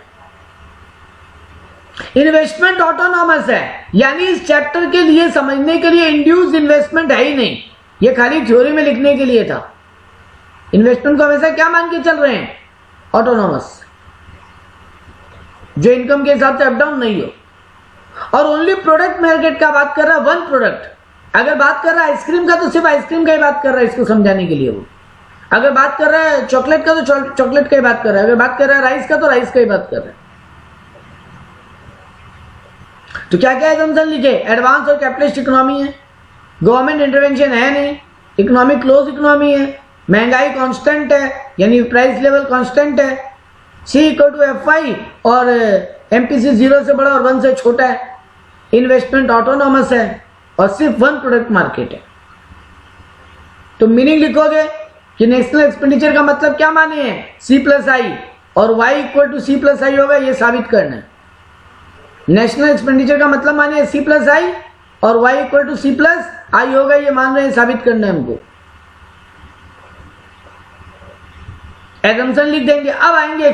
इन्वेस्टमेंट ऑटोनॉमस है, यानी इस चैप्टर के लिए समझने के लिए इंड्यूस इन्वेस्टमेंट है ही नहीं, ये खाली थ्योरी में लिखने के लिए था। इन्वेस्टमेंट को हमेशा क्या मान के चल रहे हैं, ऑटोनॉमस, जो इनकम के हिसाब से अप डाउन नहीं हो। और ओनली प्रोडक्ट मार्केट का बात कर रहा है, वन प्रोडक्ट। अगर बात कर रहा है आइसक्रीम का तो सिर्फ आइसक्रीम का ही बात कर रहा है, इसको समझाने के लिए। वो अगर बात कर रहा है चॉकलेट का तो चॉकलेट का ही बात कर रहा है, अगर बात कर रहा है राइस का तो राइस का ही बात कर रहा है। तो क्या क्या एजम्पशन लिखे, एडवांस और कैपिटलिस्ट इकोनॉमी है, गवर्नमेंट इंटरवेंशन है नहीं, इकोनॉमिक क्लोज इकोनॉमी है, महंगाई कांस्टेंट है यानी प्राइस लेवल कांस्टेंट है, C इक्वल टू F5 और MPC 0 से बड़ा और 1 से छोटा है, इन्वेस्टमेंट ऑटोनॉमस है और सिर्फ वन प्रोडक्ट मार्केट है। तो मीनिंग लिखोगे कि नेशनल एक्सपेंडिचर का मतलब क्या माने हैं, C प्लस आई, और Y equal to C plus I होगा, ये साबित करना है। नेशनल एक्सपेंडिचर का मतलब मानिए C प्लस आई और Y equal to C plus I होगा, ये मान रहे हैं, साबित करना है हमको। एजम्पशन लिख देंगे। अब आएंगे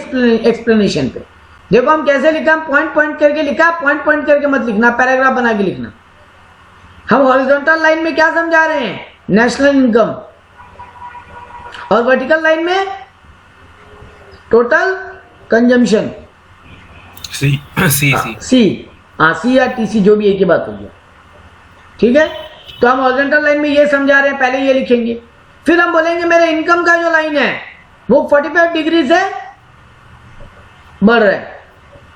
एक्सप्लेनेशन पे। देखो हम कैसे लिखा, हम पॉइंट पॉइंट करके लिखा, पॉइंट पॉइंट करके मत लिखना, पैराग्राफ बना के लिखना। हम हॉरिजॉन्टल लाइन में क्या समझा रहे हैं, नेशनल इनकम, और वर्टिकल लाइन में टोटल कंजम्पशन, सी या टीसी जो भी एक ही बात होगी, ठीक है। तो हम हॉरिजॉन्टल लाइन में ये समझा रहे हैं, पहले ये लिखेंगे, फिर हम बोलेंगे मेरे इनकम का जो लाइन है वो 45 डिग्री से बढ़ रहा है,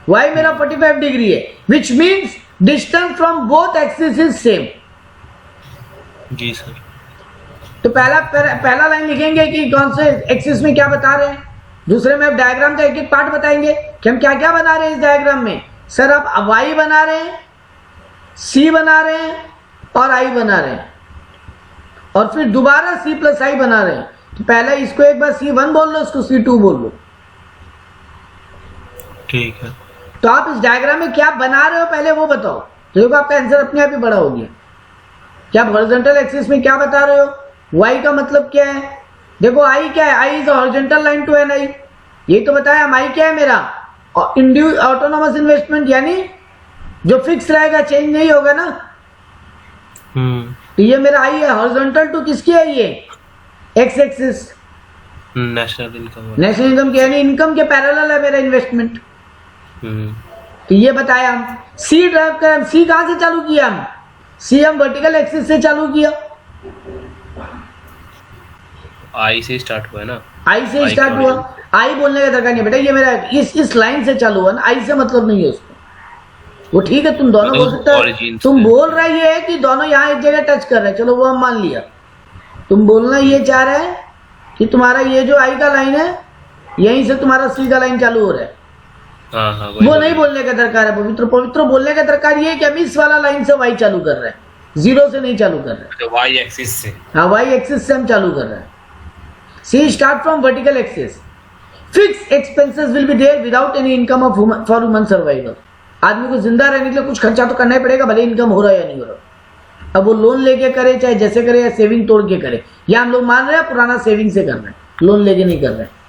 वाई मेरा 45 डिग्री है, which means distance from both axis is same. जी सर। तो पहला लाइन लिखेंगे कि कौन से एक्सिस में क्या बता रहे हैं, दूसरे में अब डायग्राम का एक एक पार्ट बताएंगे कि हम क्या क्या बना रहे हैं इस डायग्राम में। सर आप वाई बना रहे हैं, सी बना रहे हैं और आई बना रहे हैं, और फिर दोबारा C प्लस आई बना रहे हैं, तो पहले इसको एक बार C1 बोल लो, इसको C2 बोल लो। ठीक है। तो आप इस डायग्राम में क्या बना रहे हो पहले वो बताओ, तो देखो आपका आंसर अपने आप ही बड़ा हो गया। क्या हॉरिजॉन्टल एक्सिस में क्या बता रहे हो, y का मतलब क्या है, देखो i क्या है, i is horizontal line to N I, यही तो बताया हम। i क्या है मेरा, इंड्यूस ऑटोनोमस इन्वेस्टमेंट, यानी जो फिक्स रहेगा, चेंज नहीं होगा ना। तो ये मेरा i है, हॉरिजॉन्टल टू किसकी है, ये x axis national income. National income के, यानी इनकम के पैरेलल है मेरा इन्वेस्टमेंट। तो ये बताया हम। सी ड्राइव कर, हम सी कहां से चालू किया, हम सी हम वर्टिकल एक्सिस से चालू किया, आई से स्टार्ट हुआ है ना, आई से स्टार्ट हुआ। आई बोलने का दरकार नहीं बेटा, ये मेरा इस लाइन से चालू हुआ ना, आई से मतलब नहीं है उसको, वो ठीक है तुम दोनों बोल सकते हो। तुम बोल रहे ये है कि दोनों यहाँ एक जगह टच कर रहे हैं, चलो वो हम मान लिया। तुम बोलना ये चाह रहे हैं कि तुम्हारा ये जो आई का लाइन है, यहीं से तुम्हारा सी का लाइन चालू हो रहा है। हाँ, वो नहीं बोलने का दरकार है पवित्र बोलने का दरकार ये है कि हम इस वाला लाइन से वाई चालू कर रहे हैं, जीरो से नहीं चालू कर रहे हैं, वाई एक्सिस से। हाँ, वाई एक्सिस से हम चालू कर रहे हैं। C start from vertical axis, fix expenses will be there without any income for human survival. आदमी को जिंदा रहने के लिए कुछ खर्चा तो करना ही पड़ेगा, भले इनकम हो रहा है या नहीं हो रहा। अब वो लोन लेके करे, चाहे जैसे करे, या सेविंग तोड़ के करे, या हम लोग मान रहे हैं पुराना सेविंग से कर रहे हैं, लोन लेके नहीं कर रहे हैं।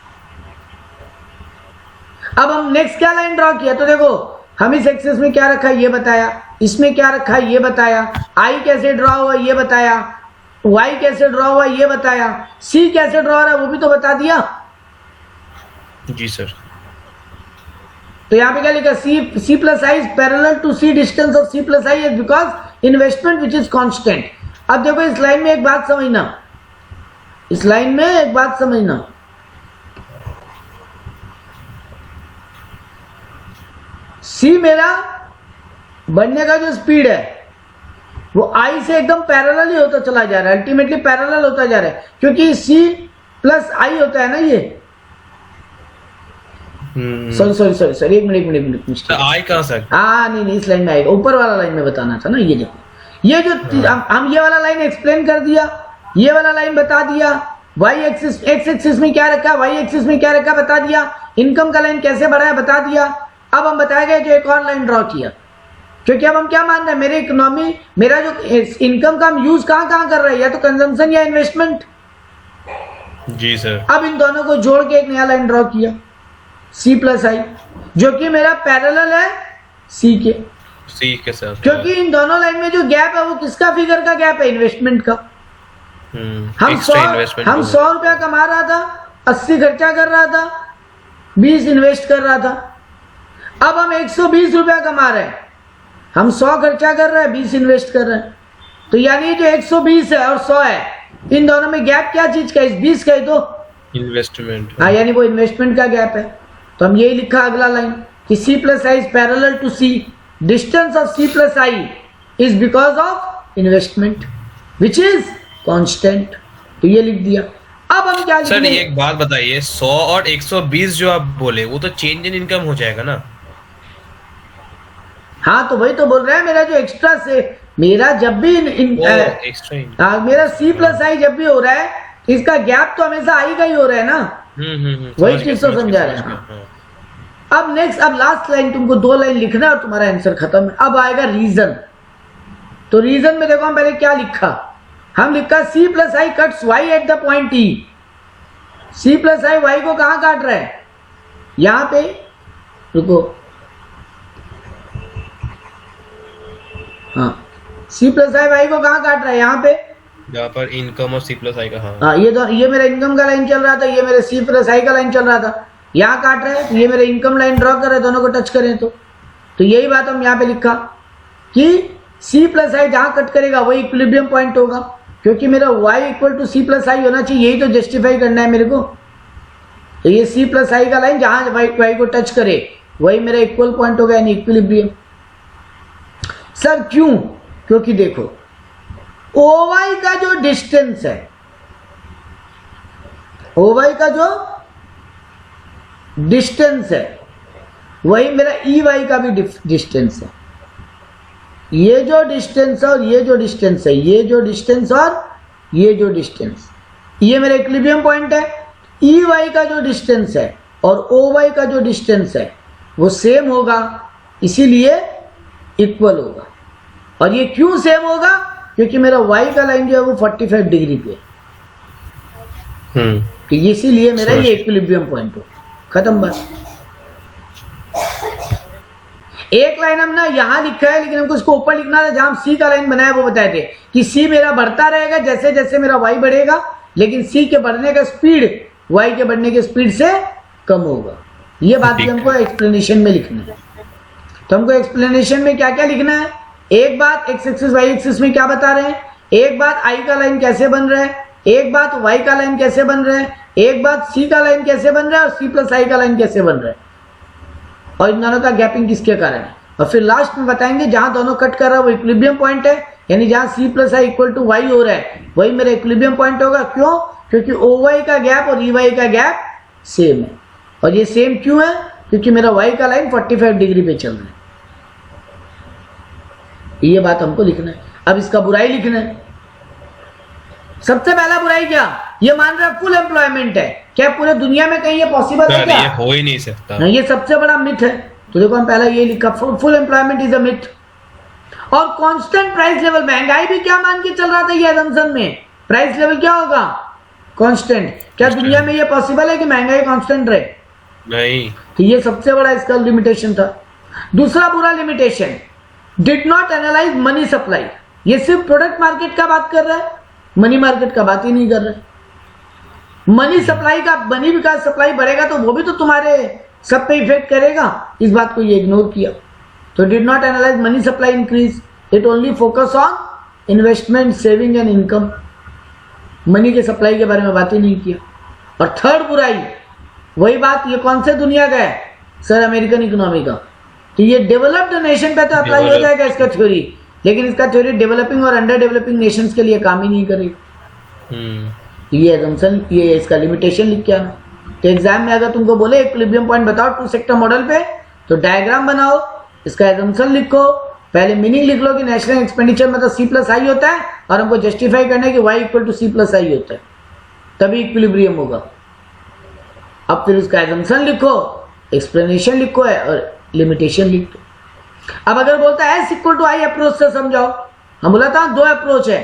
अब हम नेक्स्ट क्या लाइन ड्रॉ किया, तो देखो हम इस एक्सिस में क्या रखा है ये बताया, इसमें क्या रखा है ये बताया, आई कैसे ड्रॉ हुआ ये बताया, वाई कैसे ड्रॉ हुआ ये बताया, सी कैसे ड्रॉ रहा है वो भी तो बता दिया। जी सर। तो यहाँ पे क्या लिखा, C plus I is parallel to C, distance of C plus I is because investment which is constant. अब देखो इस लाइन में एक बात समझना, इस लाइन में एक बात समझना, सी मेरा बढ़ने का जो स्पीड है वो आई से एकदम पैरेलल ही होता चला जा रहा है, अल्टीमेटली पैरेलल होता जा रहा है, क्योंकि सी प्लस आई होता है ना ये। सॉरी एक मिनट आई कहां से, हाँ नहीं इस लाइन में आएगा, ऊपर वाला लाइन में बताना था ना। ये देखो ये जो हम ये वाला लाइन एक्सप्लेन कर दिया, ये वाला लाइन बता दिया, वाई एक्सिस एक्स एक्सिस में क्या रखा, वाई एक्सिस में क्या रखा बता दिया, इनकम का लाइन कैसे बढ़ा है बता दिया। अब हम बताएंगे कि एक और लाइन ड्रॉ किया, क्योंकि अब हम क्या मान रहे हैं, मेरे इकोनॉमी, मेरा जो इनकम का हम यूज कहां कर रहे हैं, या तो कंजम्पशन या इन्वेस्टमेंट। जी सर। अब इन दोनों को जोड़ के एक नया लाइन ड्रॉ किया, सी प्लस आई, जो कि मेरा पैरेलल है सी के साथ, क्योंकि इन दोनों लाइन में जो गैप है वो किसका फिगर का गैप है, इन्वेस्टमेंट का। हम 100 रुपया कमा रहा था, 80 खर्चा कर रहा था, 20 इन्वेस्ट कर रहा था। अब हम 120 रुपया कमा रहे हैं, हम 100 खर्चा कर रहे हैं, 20 इन्वेस्ट कर रहे हैं। तो यानी जो 120 है और 100 है, इन दोनों में गैप क्या चीज का, इस 20 का ही तो इन्वेस्टमेंट। हाँ, यानी वो इन्वेस्टमेंट का गैप है। तो हम यही लिखा अगला लाइन कि C plus I is parallel to C, distance of C plus I is because of investment which is constant. तो ये लिख दिया। अब हम क्या सर एक बात बताइए, 100 और 120 जो आप बोले वो तो चेंज इन इनकम हो जाएगा ना। हाँ तो वही तो बोल रहे हैं, मेरा जो एक्स्ट्रा से मेरा जब भी एक्स्ट्रा मेरा सी प्लस आई जब भी हो रहा है, इसका गैप तो हमेशा आई का ही हो रहा है ना। वही चीज तो समझा रहे हैं। अब नेक्स्ट, अब लास्ट लाइन, तुमको 2 लाइन लिखना और तुम्हारा आंसर खत्म है। अब आएगा रीजन। तो रीजन में देखो हम पहले क्या लिखा, हम लिखा C plus I cuts Y at the point E. C plus I Y को कहां काट रहा है, यहां पे, रुको, हाँ, सी प्लस आई वाई को कहां काट रहा है, यहाँ पे, यहाँ पर इनकम और सी प्लस आई का। हाँ, ये मेरा इनकम का लाइन चल रहा था, ये मेरे सी प्लस आई का लाइन चल रहा था, यहाँ काट रहे हैं, तो ये मेरे इनकम लाइन ड्रॉ कर रहे हैं, दोनों को टच करें तो यही बात हम यहाँ पे लिखा कि सी प्लस आई जहां कट करेगा वही इक्विलिब्रियम पॉइंट होगा, क्योंकि मेरा Y equal to C plus I होना चाहिए, यही तो जस्टिफाई करना है मेरे को। तो ये सी प्लस आई का लाइन जहां वाई को टच करे वही मेरा इक्वल पॉइंट होगा, यानी इक्विलिब्रियम। सर क्यों, क्योंकि देखो OY का जो डिस्टेंस है, OY का जो डिस्टेंस है वही मेरा EY का भी डिस्टेंस है। ये जो डिस्टेंस और ये जो डिस्टेंस है, ये जो डिस्टेंस और ये जो डिस्टेंस, ये मेरा इक्विलिब्रियम पॉइंट है। ई वाई का जो डिस्टेंस है और ओ वाई का जो डिस्टेंस है वो सेम होगा, इसीलिए इक्वल होगा। और ये क्यों सेम होगा? क्योंकि मेरा वाई का लाइन जो है वो 45 डिग्री पे है, तो इसीलिए मेरा ये इक्विलिब्रियम पॉइंट हो। खत्म बात। एक लाइन हम ना यहां लिखा है, लेकिन हमको इसको ऊपर लिखना था जहां हम सी का लाइन बनाया, वो बताए थे कि सी मेरा बढ़ता रहेगा जैसे जैसे मेरा वाई बढ़ेगा, लेकिन सी के बढ़ने का स्पीड वाई के बढ़ने के स्पीड से कम होगा। ये बात भी हमको एक्सप्लेनेशन में लिखना है। तो हमको एक्सप्लेनेशन में क्या क्या लिखना है? एक बात एक्स एक्सिस वाई एक्सिस में क्या बता रहे हैं, एक बात आई का लाइन कैसे बन रहा है, एक बात वाई का लाइन कैसे बन रहा है, एक बात सी का लाइन कैसे बन रहा है, और सी प्लस आई का लाइन कैसे बन रहा है, और इन दोनों का गैपिंग किसके कारण है। और फिर लास्ट में बताएंगे जहां दोनों कट कर रहा है वो इक्विलिब्रियम पॉइंट है, यानी जहां C plus I equal to Y हो रहा है वही मेरा इक्विलिब्रियम पॉइंट होगा। क्यों? क्योंकि ओ वाई का गैप और ई वाई का गैप सेम है। और ये सेम क्यों है? क्योंकि मेरा वाई का लाइन 45 डिग्री पे चल रहा है। ये बात हमको लिखना है। अब इसका बुराई लिखना है। सबसे पहला बुराई क्या? ये मान रहा है फुल एम्प्लॉयमेंट है। क्या पूरे दुनिया में कहीं ये पॉसिबल है क्या? ये हो ही नहीं सकता। नहीं, ये सबसे बड़ा मिथ है। तो देखो हम पहला ये लिखा, full employment is a myth. और कांस्टेंट प्राइस लेवल, महंगाई भी क्या मान के चल रहा था ये असम्पशन में, प्राइस लेवल क्या होगा? कांस्टेंट। क्या दुनिया में ये पॉसिबल है कि महंगाई कांस्टेंट रहे? नहीं। तो ये सबसे बड़ा इसका लिमिटेशन था। दूसरा बुरा limitation, did not analyse money supply. ये सिर्फ प्रोडक्ट मार्केट का बात कर रहा है, मनी मार्केट का बात ही नहीं कर रहा है। मनी सप्लाई का, मनी विकास सप्लाई बढ़ेगा तो वो भी तो तुम्हारे सब पे इफेक्ट करेगा, इस बात को ये इग्नोर किया। तो did not analyse money supply increase, it only focus on investment, saving and income. Money के सप्लाई के बारे में बात ही नहीं किया। और थर्ड बुराई, वही बात, ये कौन से दुनिया का है सर? अमेरिकन इकोनॉमी का। तो ये डेवलप्ड नेशन पे तो अप्लाई हो जाएगा इसका थ्योरी, लेकिन इसका थ्योरी डेवलपिंग और अंडर डेवलपिंग नेशंस के लिए काम ही नहीं करेगी। ये assumption, ये इसका लिमिटेशन लिख के आना। तो एग्जाम में अगर तुमको बोले इक्विलिब्रियम पॉइंट बताओ टू सेक्टर मॉडल पे, तो डायग्राम बनाओ, इसका एजम्पशन लिखो, पहले मीनिंग लिख लो कि नेशनल एक्सपेंडिचर मतलब सी प्लस आई होता है, और हमको जस्टिफाई करना कि Y equal to C plus I होता है, तभी इक्विलिब्रियम होगा। अब फिर उसका एजम्पशन लिखो, एक्सप्लेनेशन लिखो और लिमिटेशन लिखो। अब अगर बोलता है S equal to I approach से समझाओ, हम बोला था दो अप्रोच है।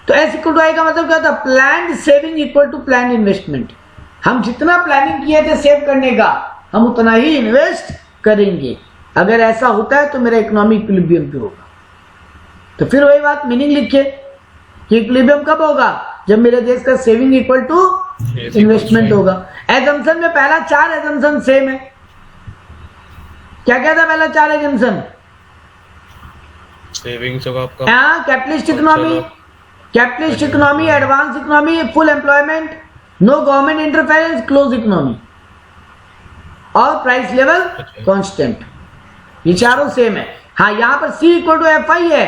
तो एस इक्वल टू आई का मतलब क्या था? Planned saving equal to planned investment. हम जितना प्लानिंग किए थे सेव करने का, हम उतना ही इन्वेस्ट करेंगे। अगर ऐसा होता है तो मेरा इकोनॉमी इक्विलिब्रियम पे होगा। तो फिर वही बात, मीनिंग लिखिए कि इक्विलिब्रियम कब होगा? जब मेरे देश का सेविंग इक्वल टू इन्वेस्टमेंट होगा। एजम्पशन में पहला 4 एजम्पशन सेम है। क्या क्या था पहला 4 एजम्पशन? सेविंग्स होगा आपका, capitalist economy, capitalist economy, advance economy, full employment, no government interference, close economy, और प्राइस लेवल कांस्टेंट। ये चारों सेम है। हाँ, यहाँ पर C equal to F I है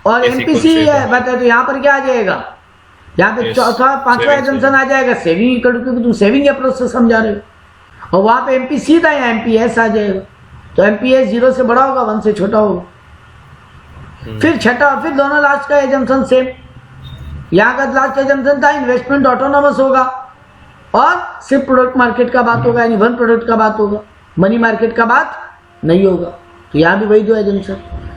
और एमपीसी है, बताए तो यहाँ पर क्या आ जाएगा? यहाँ पे चौथा 5वां एजम्पशन आ जाएगा सेविंग इक्वल टू, क्योंकि तुम सेविंग अप्रोच से समझा रहे हो। और वहां पे एमपीसी था, यहाँ एमपीएस आ जाएगा। तो एमपीएस 0 से बड़ा होगा, 1 से छोटा होगा। फिर छठा, फिर दोनों लास्ट का एजम्पशन सेम। यहाँ का लास्ट एजम्पशन था इन्वेस्टमेंट ऑटोनोमस होगा और सिर्फ प्रोडक्ट मार्केट का बात होगा, यानी वन प्रोडक्ट का बात होगा, मनी मार्केट का बात नहीं होगा। तो यहाँ भी वही दो एजम्पशन।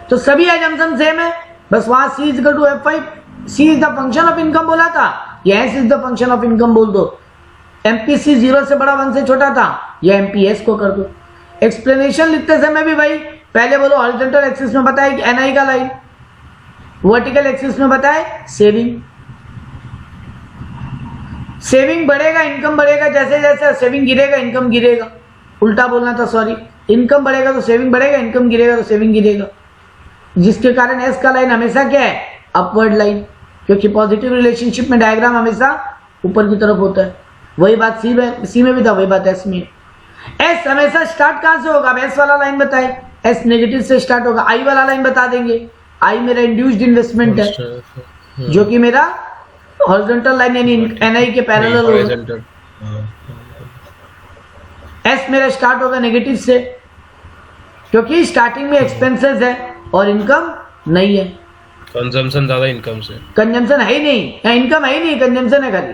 तो सभी एजम्पशन सेम है, बस वहां C is equal to F I, C is the function of income बोला था, ये S is the function of income बोल दो। एमपीसी 0 से बड़ा 1 से छोटा था, या एमपीएस को कर दो। एक्सप्लेनेशन लिखते समय भी भाई पहले बोलो हॉरिजॉन्टल एक्सिस में बताए कि एनआई का लाइन, वर्टिकल एक्सिस में बताए सेविंग। सेविंग बढ़ेगा, इनकम बढ़ेगा, जैसे जैसे सेविंग गिरेगा इनकम गिरेगा। उल्टा बोलना था, सॉरी। इनकम बढ़ेगा तो सेविंग बढ़ेगा, इनकम गिरेगा तो सेविंग गिरेगा, जिसके कारण एस का लाइन हमेशा क्या है? अपवर्ड लाइन, क्योंकि पॉजिटिव रिलेशनशिप में डायग्राम हमेशा ऊपर की तरफ होता है। वही बात सी में भी था, वही बात एस में। एस हमेशा स्टार्ट कहां से होगा? अब एस वाला लाइन बताए, एस नेगेटिव से स्टार्ट होगा। आई वाला लाइन बता देंगे, आई मेरा इंड्यूस्ड इन्वेस्टमेंट है, जो कि मेरा हॉरिजॉन्टल लाइन यानी एनआई के पैरेलल होगा। एस मेरा स्टार्ट होगा नेगेटिव से, क्योंकि स्टार्टिंग में एक्सपेंसेस है और इनकम नहीं है। कंजम्पशन ज्यादा इनकम से। कंजम्पशन है ही नहीं, इनकम है ही नहीं, कंजम्पशन है खाली।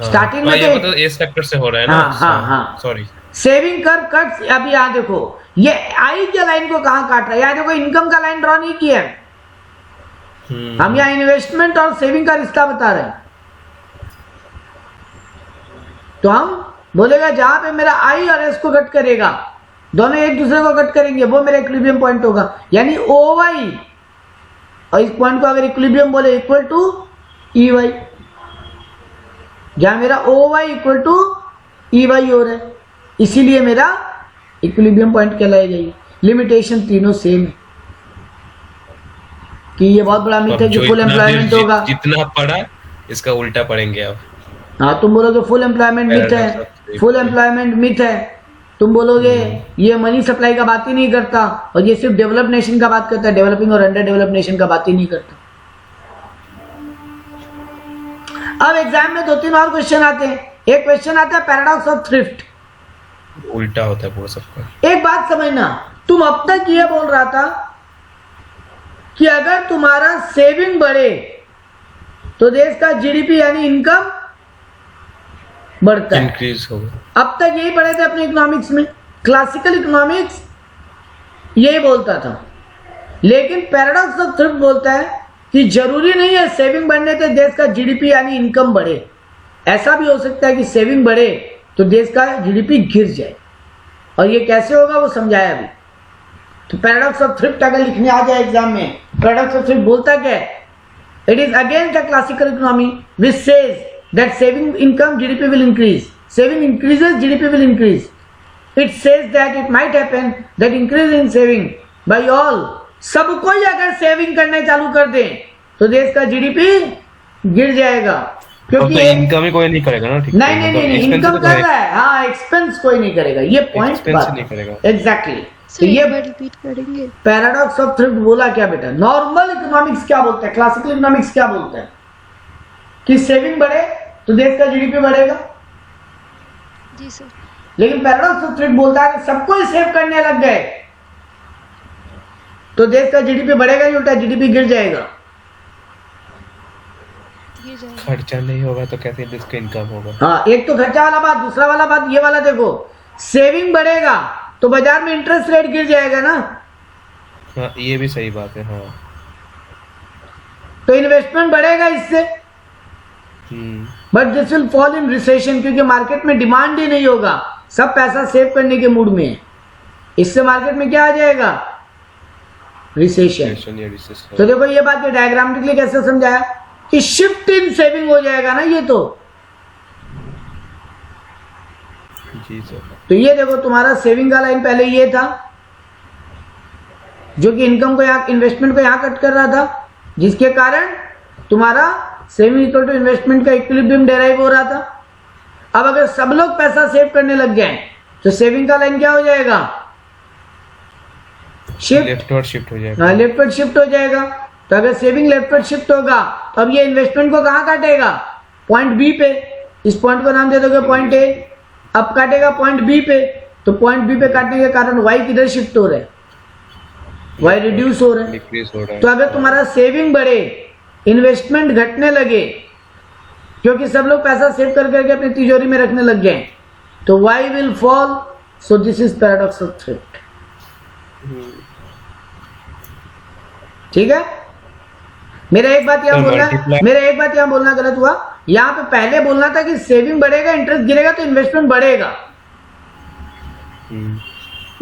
स्टार्टिंग में ये मतलब एस फैक्टर से हो रहा है ना। हाँ। सॉरी। सेविंग कर कट्स, अभी यहाँ देखो ये आई के लाइन को कहाँ काट रहा है, यहाँ देखो इनकम का लाइन ड्रॉ नहीं किया है, हम यहाँ इन्वेस्टमेंट और सेविंग का रिश्ता बता रहे हैं। तो हम बोलेगा जहां पे मेरा आई और एस को कट करेगा, दोनों एक दूसरे को कट करेंगे, वो मेरा इक्विलिब्रियम पॉइंट होगा। यानी ओ वाई और इस पॉइंट को अगर इक्विलिब्रियम बोले इक्वल टू ई वाई, जहां मेरा O Y equal to E Y हो रहा है, इसीलिए मेरा इक्विलिब्रियम पॉइंट कहलाएगा। ये लिमिटेशन तीनों सेम है कि ये बहुत बड़ा मिथ है कि फुल एम्प्लॉयमेंट होगा। जितना पढ़ा इसका उल्टा पढ़ेंगे अब। हाँ, तुम बोलोगे फुल एम्प्लॉयमेंट मिथ है, फुल एम्प्लॉयमेंट मिथ है, तुम बोलोगे ये मनी सप्लाई का बात ही नहीं करता, और ये सिर्फ डेवलप नेशन का बात करता है, डेवलपिंग और अंडर डेवलप नेशन का बात ही नहीं करता। अब एग्जाम में 2-3 और क्वेश्चन आते हैं। एक क्वेश्चन आता है पैराडॉक्स ऑफ थ्रिफ्ट, उल्टा होता है पूरा सबका। एक बात समझना, तुम अब तक ये बोल रहा था कि अगर तुम्हारा सेविंग बढ़े तो देश का जीडीपी यानी इनकम बढ़ता है, इंक्रीज होगा। अब तक यही पढ़े थे अपने इकोनॉमिक्स में, क्लासिकल इकोनॉमिक्स यही बोलता था। लेकिन पैराडॉक्स ऑफ थ्रिफ्ट बोलता है कि जरूरी नहीं है सेविंग बढ़ने से देश का जीडीपी यानी इनकम बढ़े, ऐसा भी हो सकता है कि सेविंग बढ़े तो देश का जीडीपी गिर जाए, और ये कैसे होगा वो समझाया अभी। तो पैराडॉक्स ऑफ थ्रिफ्ट अगर लिखने आ जाए एग्जाम में, पैराडॉक्स ऑफ थ्रिफ्ट बोलता क्या है, it is against the classical economy which says that saving income GDP will increase, saving increases GDP will increase, it says that it might happen that increase in saving by all, सब कोई अगर saving करने चालू कर दे तो देश का GDP गिर जाएगा, क्योंकि इनकम ही कोई नहीं करेगा ना। ठीक नहीं इनकम कर रहा है, हाँ एक्सपेंस कोई नहीं करेगा, ये पॉइंट नहीं करेगा। एग्जैक्टली। तो ये रिपीट करेंगे। पैराडॉक्स ऑफ थ्रिफ्ट बोला क्या बेटा, नॉर्मल इकोनॉमिक्स क्या बोलता है, क्लासिकल इकोनॉमिक्स क्या बोलता है कि सेविंग बढ़े तो देश का जीडीपी बढ़ेगा। जी सर। लेकिन पैराडॉक्स ऑफ थ्रिफ्ट बोलता है कि सबको ही सेव करने लग गए तो देश का जीडीपी बढ़ेगा नहीं, उल्टा जीडीपी गिर जाएगा। खर्चा नहीं होगा तो कैसे देश का इनकम होगा। हाँ, एक तो खर्चा वाला बात, दूसरा वाला बात ये वाला देखो, सेविंग बढ़ेगा तो बाजार में इंटरेस्ट रेट गिर जाएगा ना। हाँ, ये भी सही बात है। हाँ, तो इन्वेस्टमेंट बढ़ेगा इससे, but this will fall in recession, क्योंकि मार्केट में डिमांड ही नहीं होगा, सब पैसा सेव करने के मूड में है, इससे मार्केट में क्या आ जाएगा, रिसेशन। तो देखो ये बात डायग्रामेटिकली कैसे समझाया कि शिफ्ट इन सेविंग हो जाएगा ना ये तो। जी सर। तो ये देखो तुम्हारा सेविंग का लाइन पहले ये था जो कि इनकम को यहाँ, इन्वेस्टमेंट को यहाँ कट कर रहा था, जिसके कारण तुम्हारा सेविंग इक्वल टू इन्वेस्टमेंट का इक्विलिब्रियम डेराइव हो रहा था। अब अगर सब लोग पैसा सेव करने लग जाएं तो सेविंग का लाइन क्या हो जाएगा, शिफ्ट, लेफ्टवर्ड शिफ्ट हो जाएगा। हाँ, लेफ्टवर्ड शिफ्ट हो जाएगा। तो अगर सेविंग लेफ्टवर्ड शिफ्ट होगा तो अब ये इन्वेस्टमेंट को कहाँ काटेगा, पॉइंट बी पे, इस पॉइंट को नाम दे दोगे पॉइंट ए, अब काटेगा पॉइंट बी पे, तो पॉइंट बी पे काटने के कारण वाई किधर शिफ्ट हो रहा है, वाई रिड्यूस हो रहा है। तो अगर तुम्हारा सेविंग बढ़े, इन्वेस्टमेंट घटने लगे, क्योंकि सब लोग पैसा सेव कर करके अपनी तिजोरी में रखने लग गए, तो Y will fall. So this is paradox of thrift. ठीक है, मेरा एक बात यहाँ बोलना गलत हुआ, यहाँ पे पहले बोलना था कि सेविंग बढ़ेगा, इंटरेस्ट गिरेगा तो इन्वेस्टमेंट बढ़ेगा,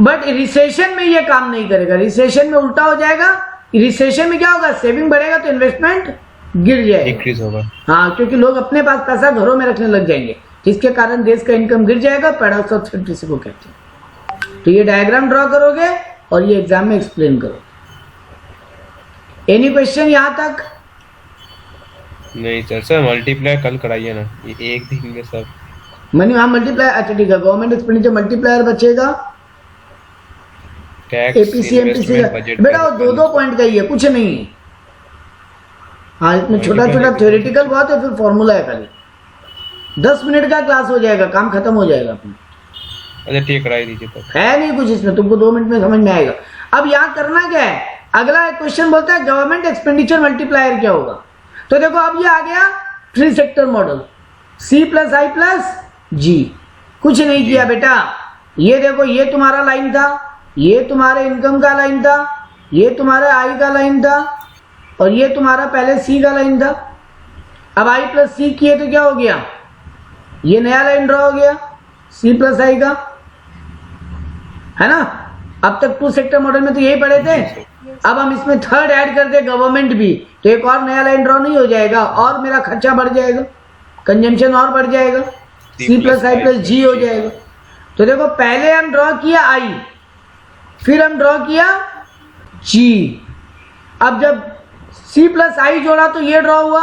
बट रिसेशन में ये काम नहीं करेगा, रिसेशन में उल्टा हो जाएगा। रिसेशन में क्या होगा, सेविंग बढ़ेगा तो इन्वेस्टमेंट गिर जाएगा, इंक्रीज होगा। हाँ, क्योंकि लोग अपने पास पैसा घरों में रखने लग जाएंगे, जिसके कारण देश का इनकम गिर जाएगा। पैराडॉक्स ऑफ थ्रिफ्ट इसी को कहते हैं। तो ये डायग्राम ड्रॉ करोगे और ये एग्जाम में एक्सप्लेन करोगे। एनी क्वेश्चन यहाँ तक? नहीं सर, मल्टीप्लाई कल कराइए ना, ये एक दिन में सब मनी। हाँ, मल्टीप्लाई, अच्छा ठीक है, गवर्नमेंट एक्सपेंडिचर मल्टीप्लायर बचेगा, टैक्स, एपीसी एमपीसी का बेटा वो 2-2 पॉइंट का ही है, कुछ नहीं है। हाँ, इसमें छोटा छोटा थ्योरेटिकल बहुत है, फिर फॉर्मूला है खाली। 10 मिनट का क्लास हो जाएगा, काम खत्म हो जाएगा अपना। अच्छा ठीक, कराई दीजिए। तो है नहीं कुछ इसमें, तुमको 2 मिनट में समझ में आएगा। अब यहाँ करना क्या है, अगला क्वेश्चन बोलता है गवर्नमेंट एक्सपेंडिचर मल्टीप्लायर क्या होगा। तो देखो अब ये आ गया 3 सेक्टर मॉडल, C प्लस आई प्लस जी। कुछ नहीं किया बेटा, ये देखो ये तुम्हारा लाइन था, ये तुम्हारे इनकम का लाइन था, ये तुम्हारे आई का लाइन था, और ये तुम्हारा पहले C का लाइन था। अब I प्लस C किए तो क्या हो गया, ये नया लाइन ड्रॉ हो गया C प्लस आई का, है ना। अब तक 2 सेक्टर मॉडल में तो यही पढ़े थे। अब हम इसमें थर्ड ऐड कर दे गवर्नमेंट भी, तो एक और नया लाइन ड्रॉ नहीं हो जाएगा, और मेरा खर्चा बढ़ जाएगा, कंजम्पशन और बढ़ जाएगा, C प्लस आई प्लस जी हो जाएगा। तो देखो पहले हम ड्रॉ किया I, फिर हम ड्रॉ किया G। अब जब C प्लस आई जोड़ा तो ये ड्रॉ हुआ,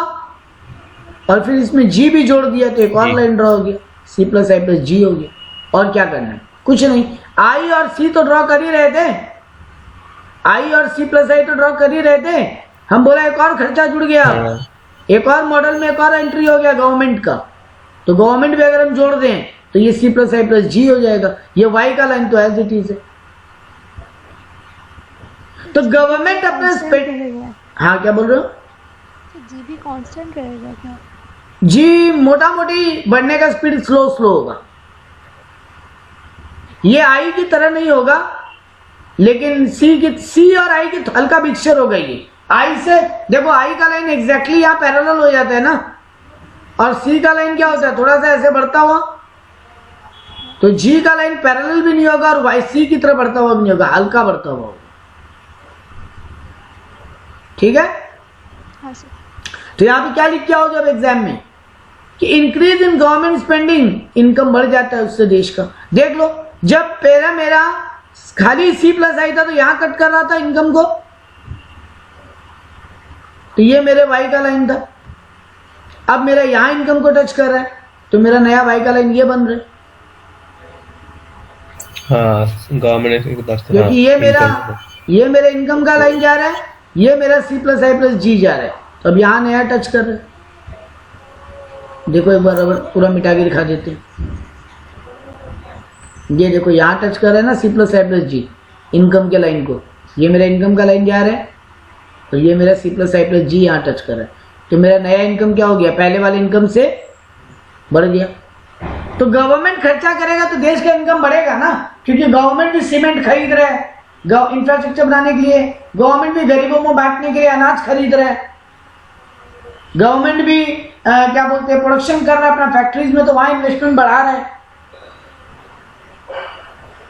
और फिर इसमें G भी जोड़ दिया तो एक और लाइन ड्रॉ हो गया, C प्लस आई प्लस जी हो गया। और क्या करना है, कुछ नहीं। I और C तो ड्रॉ कर ही रहे थे, I और C प्लस आई तो ड्रॉ कर ही रहे थे। हम बोला एक और खर्चा जुड़ गया, एक और मॉडल में एक और एंट्री हो गया गवर्नमेंट का, तो गवर्नमेंट भी अगर हम जोड़ दें तो ये C प्लस आई प्लस जी हो जाएगा। ये Y का लाइन तो एज इट इज है। तो गवर्नमेंट अपना स्पेंड, हाँ क्या बोल रहे हो, जी भी कांस्टेंट रहेगा क्या? जी मोटा मोटी बढ़ने का स्पीड स्लो होगा, ये I की तरह नहीं होगा, लेकिन C और I की हल्का मिक्सचर होगा। ये I से देखो I का लाइन एग्जैक्टली यहाँ पैरेलल हो जाता है ना, और C का लाइन क्या होता है थोड़ा सा ऐसे बढ़ता हुआ, तो G का लाइन पैरेलल भी नहीं होगा और Y C की तरह बढ़ता हुआ भी नहीं होगा, हल्का बढ़ता हुआ होगा। ठीक है, हाँ सर। तो यहाँ पे क्या लिख के आओ जब एग्जाम में कि increase in government spending, income बढ़ जाता है उससे देश का। देख लो जब पहला मेरा खाली C प्लस आई था तो यहां कट कर रहा था इनकम को, तो ये मेरे Y का लाइन था। अब मेरा यहां इनकम को टच कर रहा है तो मेरा नया Y का लाइन ये बन रहा है, गवर्नमेंट, क्योंकि ये मेरे इनकम का लाइन जा रहा है, ये मेरा C प्लस आई प्लस जी जा रहा है। तो अब यहां नया टच कर रहा है। देखो एक बार पूरा मिटा के दिखा देते हैं। ये देखो यहां टच कर रहा है ना C प्लस आई प्लस जी इनकम के लाइन को, ये मेरा इनकम का लाइन जा रहा है, तो ये मेरा C प्लस आई प्लस जी यहाँ टच कर रहा है। तो मेरा नया इनकम क्या हो गया, पहले वाले इनकम से बढ़ गया। तो गवर्नमेंट खर्चा करेगा तो देश का इनकम बढ़ेगा ना, क्योंकि गवर्नमेंट भी सीमेंट खरीद रहा है इंफ्रास्ट्रक्चर बनाने के लिए, गवर्नमेंट भी गरीबों में बांटने के लिए अनाज खरीद रहा है, गवर्नमेंट भी क्या बोलते हैं प्रोडक्शन कर रहा है अपना फैक्ट्रीज में, तो वहां इन्वेस्टमेंट बढ़ा रहा है।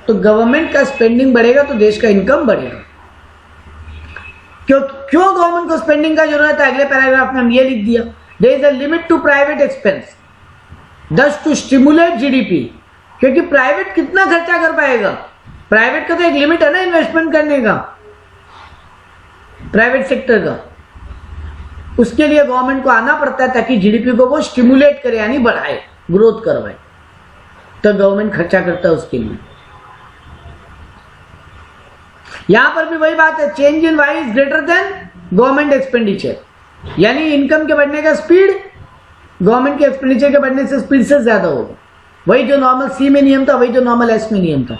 तो गवर्नमेंट का स्पेंडिंग बढ़ेगा तो देश का इनकम बढ़ेगा। क्यों गवर्नमेंट को स्पेंडिंग का जरूरत है, अगले पैराग्राफ में हम ये लिख दिया, there is a limit to private expense thus to stimulate GDP. क्योंकि प्राइवेट कितना खर्चा कर पाएगा, प्राइवेट का तो एक लिमिट है ना इन्वेस्टमेंट करने का, प्राइवेट सेक्टर का, उसके लिए गवर्नमेंट को आना पड़ता है ताकि जीडीपी को वो स्टिमुलेट करे, यानी बढ़ाए, ग्रोथ करवाए, तो गवर्नमेंट खर्चा करता है उसके लिए। यहां पर भी वही बात है, change in Y is greater than government expenditure, यानी इनकम के बढ़ने का स्पीड गवर्नमेंट के एक्सपेंडिचर के बढ़ने से स्पीड से ज्यादा होगा। वही जो नॉर्मल सी में नियम था, वही जो नॉर्मल एस में नियम था।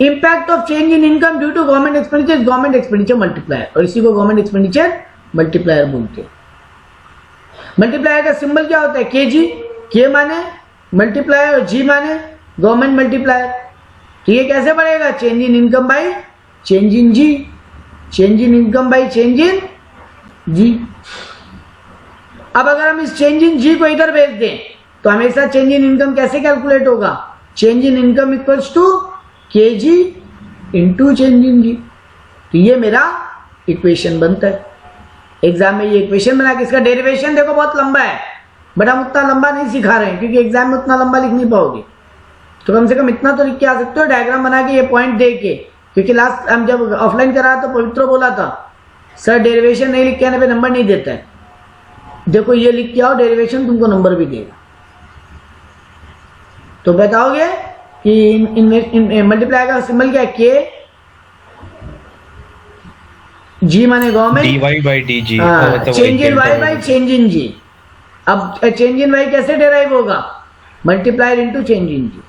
Impact of change in income due to government expenditure, government expenditure multiplier, और इसी को गवर्नमेंट एक्सपेंडिचर मल्टीप्लायर बोलते हैं। मल्टीप्लायर का सिंबल क्या होता है, के जी, के माने मल्टीप्लायर और जी माने गवर्नमेंट मल्टीप्लायर। तो ये कैसे बढ़ेगा, change in income by change in G, change in income by change in G. अब अगर हम इस चेंज इन जी को इधर भेज दें तो हमेशा चेंज इन इनकम कैसे कैलकुलेट होगा, change in income equals to K G into change in G. तो ये मेरा इक्वेशन बनता है। एग्जाम में ये इक्वेशन बना के, इसका डेरिवेशन देखो बहुत लंबा है, बट हम उतना लंबा नहीं सिखा रहे हैं क्योंकि एग्जाम में उतना लंबा लिख नहीं पाओगे। तो कम से कम इतना तो लिख के आ सकते हो, डायग्राम बना के, ये पॉइंट दे के। क्योंकि लास्ट हम जब ऑफलाइन करा तो पवित्र बोला था सर डेरिवेशन नहीं लिख के आने पे नंबर नहीं देता है। देखो ये लिख के आओ, डेरिवेशन तुमको नंबर भी देगा। तो बताओगे कि मल्टीप्लाई का सिंबल क्या है, के जी माने government, D Y by D G, change in Y by change in G. अब चेंज इन वाई कैसे डेराइव होगा, multiplier into change in G.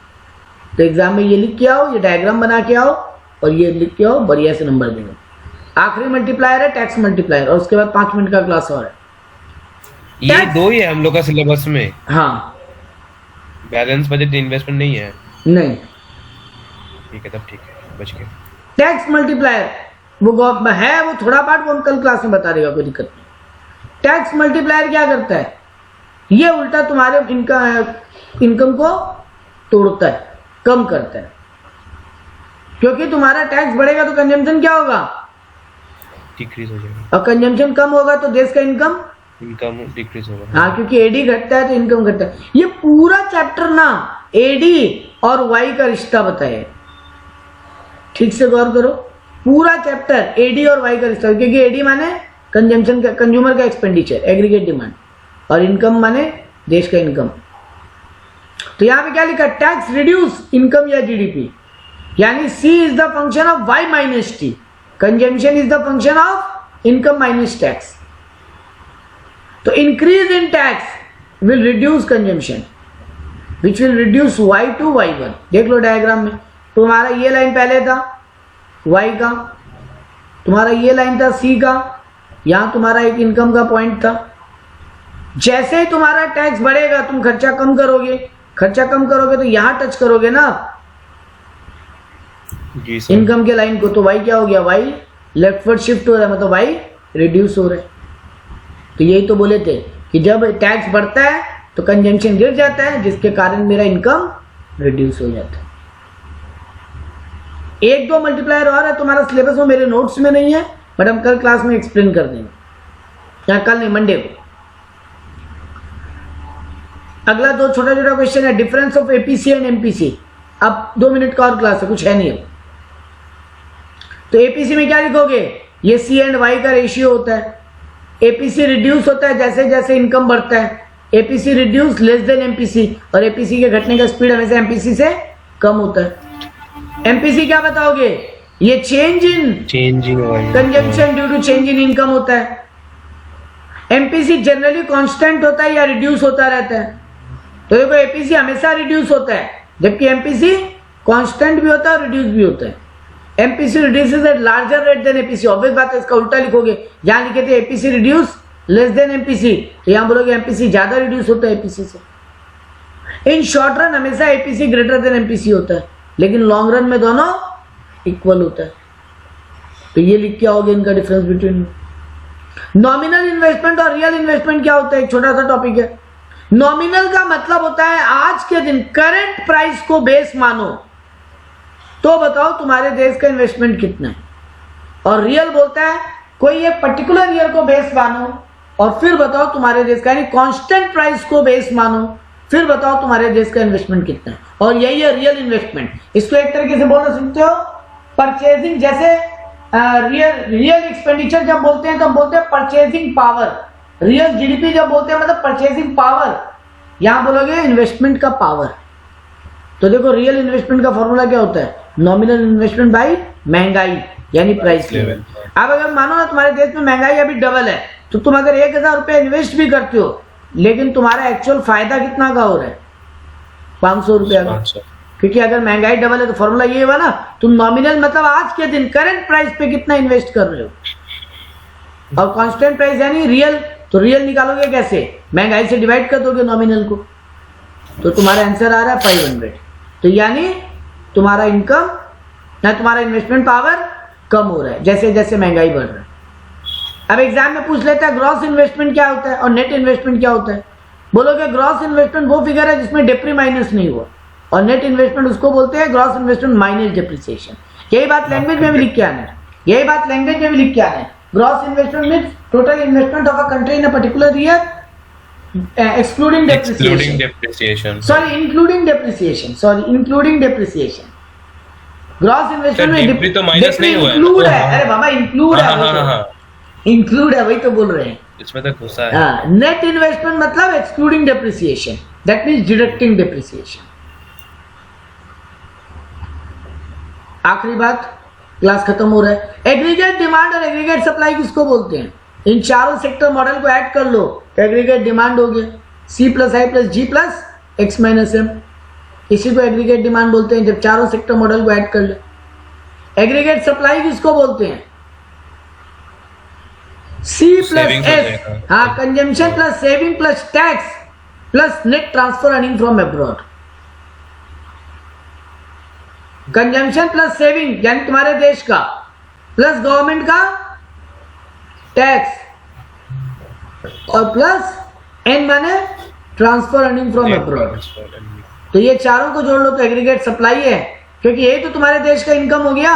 तो एग्जाम में ये लिख के आओ, ये डायग्राम बना के आओ और ये लिख के आओ, बढ़िया से नंबर देगा। आखिरी मल्टीप्लायर है टैक्स मल्टीप्लायर, और उसके बाद 5 मिनट का क्लास और है। ये Tax- 2 ही है हम लोग का सिलेबस में, हाँ बैलेंस बजट इन्वेस्टमेंट नहीं है। नहीं, ठीक है, तब ठीक है, बच गए। टैक्स मल्टीप्लायर वो है, वो थोड़ा पार्ट वो हम कल क्लास में बता देगा, कोई दिक्कत नहीं। टैक्स मल्टीप्लायर क्या करता है, ये उल्टा तुम्हारे इनकम को तोड़ता है, कम करता है, क्योंकि तुम्हारा टैक्स बढ़ेगा तो कंजम्पशन क्या होगा, डिक्रीज हो जाएगा, और कंजम्पशन कम होगा तो देश का इनकम, इनकम डिक्रीज होगा। हाँ, क्योंकि एडी घटता है तो इनकम घटता है। ये पूरा चैप्टर ना एडी और वाई का रिश्ता बताया, ठीक से गौर करो, पूरा चैप्टर एडी और वाई का रिश्ता, क्योंकि एडी माने कंजम्पशन का, कंज्यूमर का एक्सपेंडिचर, एग्रीगेट डिमांड, और इनकम माने देश का इनकम। तो यहां पे क्या लिखा, टैक्स रिड्यूस इनकम या जीडीपी, यानी C is the function of Y minus T, consumption is the function of income minus tax. तो increase in tax will reduce consumption which will reduce y to y1। देख लो diagram में, तुम्हारा ये line पहले था y का, तुम्हारा ये लाइन था c का, यहां तुम्हारा एक इनकम का पॉइंट था। जैसे ही तुम्हारा टैक्स बढ़ेगा तुम खर्चा कम करोगे, खर्चा कम करोगे तो यहां टच करोगे ना जी सर। इनकम के लाइन को, तो y क्या हो गया, y लेफ्टवर्ड शिफ्ट हो रहा है, मतलब y रिड्यूस हो रहा है। तो यही तो बोले थे कि जब टैक्स बढ़ता है तो कंजम्पशन गिर जाता है, जिसके कारण मेरा इनकम रिड्यूस हो जाता है। 1-2 मल्टीप्लायर और है तुम्हारा सिलेबस में, मेरे नोट्स में नहीं है, बट हम कल क्लास में एक्सप्लेन कर देंगे, या कल नहीं मंडे को। अगला 2 छोटा छोटा क्वेश्चन है, difference of APC and MPC. अब 2 मिनट का और क्लास है, कुछ है नहीं। तो एपीसी में क्या लिखोगे, ये सी एंड वाई का रेशियो होता है। एपीसी रिड्यूस होता है जैसे जैसे इनकम बढ़ता है, APC reduce less than MPC, और एपीसी के घटने का स्पीड हमेशा एमपीसी से कम होता है। एमपीसी क्या बताओगे, ये change in consumption due to change in income होता है। एमपीसी जनरली कांस्टेंट होता है या रिड्यूस होता रहता है, तो देखो एपीसी हमेशा रिड्यूस होता है, जबकि एमपीसी कांस्टेंट भी होता है और रिड्यूस भी होता है। MPC reduces at larger rate than APC, obvious बात है, इसका उल्टा लिखोगे, जहां लिखे थे APC reduce less than MPC, तो यहां बोलोगे एमपीसी ज्यादा रिड्यूस होता है एपीसी से। इन शॉर्ट रन हमेशा एपीसी ग्रेटर देन एमपीसी होता है, लेकिन लॉन्ग रन में दोनों इक्वल होता है। तो ये लिख के आओगे इनका डिफरेंस बिटवीन। नॉमिनल इन्वेस्टमेंट और रियल इन्वेस्टमेंट क्या होता है, एक छोटा सा टॉपिक है। नॉमिनल का मतलब होता है आज के दिन करंट प्राइस को बेस मानो, तो बताओ तुम्हारे देश का इन्वेस्टमेंट कितना है। और रियल बोलता है कोई एक पर्टिकुलर ईयर को बेस मानो और फिर बताओ तुम्हारे देश का, यानी कांस्टेंट प्राइस को बेस मानो, फिर बताओ तुम्हारे देश का इन्वेस्टमेंट कितना है। और यही है रियल इन्वेस्टमेंट। इसको एक तरीके से बोलना सुनते हो, परचेजिंग, जैसे रियल एक्सपेंडिचर जब बोलते हैं तो हम बोलते हैं परचेजिंग पावर। रियल जीडीपी जब बोलते हैं मतलब परचेजिंग पावर, यहां बोलोगे इन्वेस्टमेंट का पावर। तो देखो रियल इन्वेस्टमेंट का फॉर्मूला क्या होता है, नॉमिनल इन्वेस्टमेंट बाई महंगाई, यानी प्राइस लेवल। अब अगर मानो ना तुम्हारे देश में महंगाई अभी डबल है, तो तुम अगर 1000 रुपया इन्वेस्ट भी करते हो, लेकिन तुम्हारा एक्चुअल फायदा कितना का हो रहा है, 500 रुपया का। क्योंकि अगर महंगाई डबल है तो फॉर्मूला ये हुआ ना, तुम नॉमिनल मतलब आज के दिन करंट प्राइस पे कितना इन्वेस्ट कर रहे हो, और कांस्टेंट प्राइस यानी रियल, तो रियल निकालोगे कैसे, महंगाई से डिवाइड कर दोगे नॉमिनल को, तो तुम्हारा आंसर आ रहा है 500। तो यानी तुम्हारा इनकम या तुम्हारा इन्वेस्टमेंट पावर कम हो रहा है जैसे जैसे महंगाई बढ़ रहा है। अब एग्जाम में पूछ लेता है ग्रॉस इन्वेस्टमेंट क्या होता है और नेट इन्वेस्टमेंट क्या होता है। बोलोगे ग्रॉस इन्वेस्टमेंट वो फिगर है जिसमें डेप्री माइनस नहीं हुआ, और नेट इन्वेस्टमेंट उसको बोलते हैं ग्रॉस इन्वेस्टमेंट माइनस डेप्रिसिएशन। यही बात लैंग्वेज में भी लिख के आना है, यही बात लैंग्वेज में भी लिख के आना है। Gross investment means total investment of a country in a particular year excluding depreciation. Sorry, including depreciation. Gross investment में डिप्री तो माइनस नहीं हुआ है, इंक्लूड है। अरे बाबा इंक्लूड है, इंक्लूड है, वही तो बोल रहे हैं, इसमें तो घुसा है। नेट इन्वेस्टमेंट मतलब excluding depreciation, that means deducting depreciation. आखिरी बात, क्लास खत्म हो रहा है। एग्रीगेट डिमांड और एग्रीगेट सप्लाई किसको बोलते हैं, इन चारों सेक्टर मॉडल को ऐड कर लो, एग्रीगेट डिमांड हो गया C+I+G+X-M, इसी को एग्रीगेट डिमांड बोलते हैं जब चारों सेक्टर मॉडल को ऐड कर ले। एग्रीगेट सप्लाई किसको बोलते हैं, सी प्लस Savings हो एस, जाएगा। हाँ, consumption plus saving plus tax plus net transfer earning from abroad. Consumption plus saving यानी तुम्हारे देश का प्लस गवर्नमेंट का टैक्स और प्लस एन माने ट्रांसफर अर्निंग फ्रॉम अब्रॉड। तो ये चारों को जोड़ लो तो एग्रीगेट सप्लाई है, क्योंकि यही तो तुम्हारे देश का इनकम हो गया।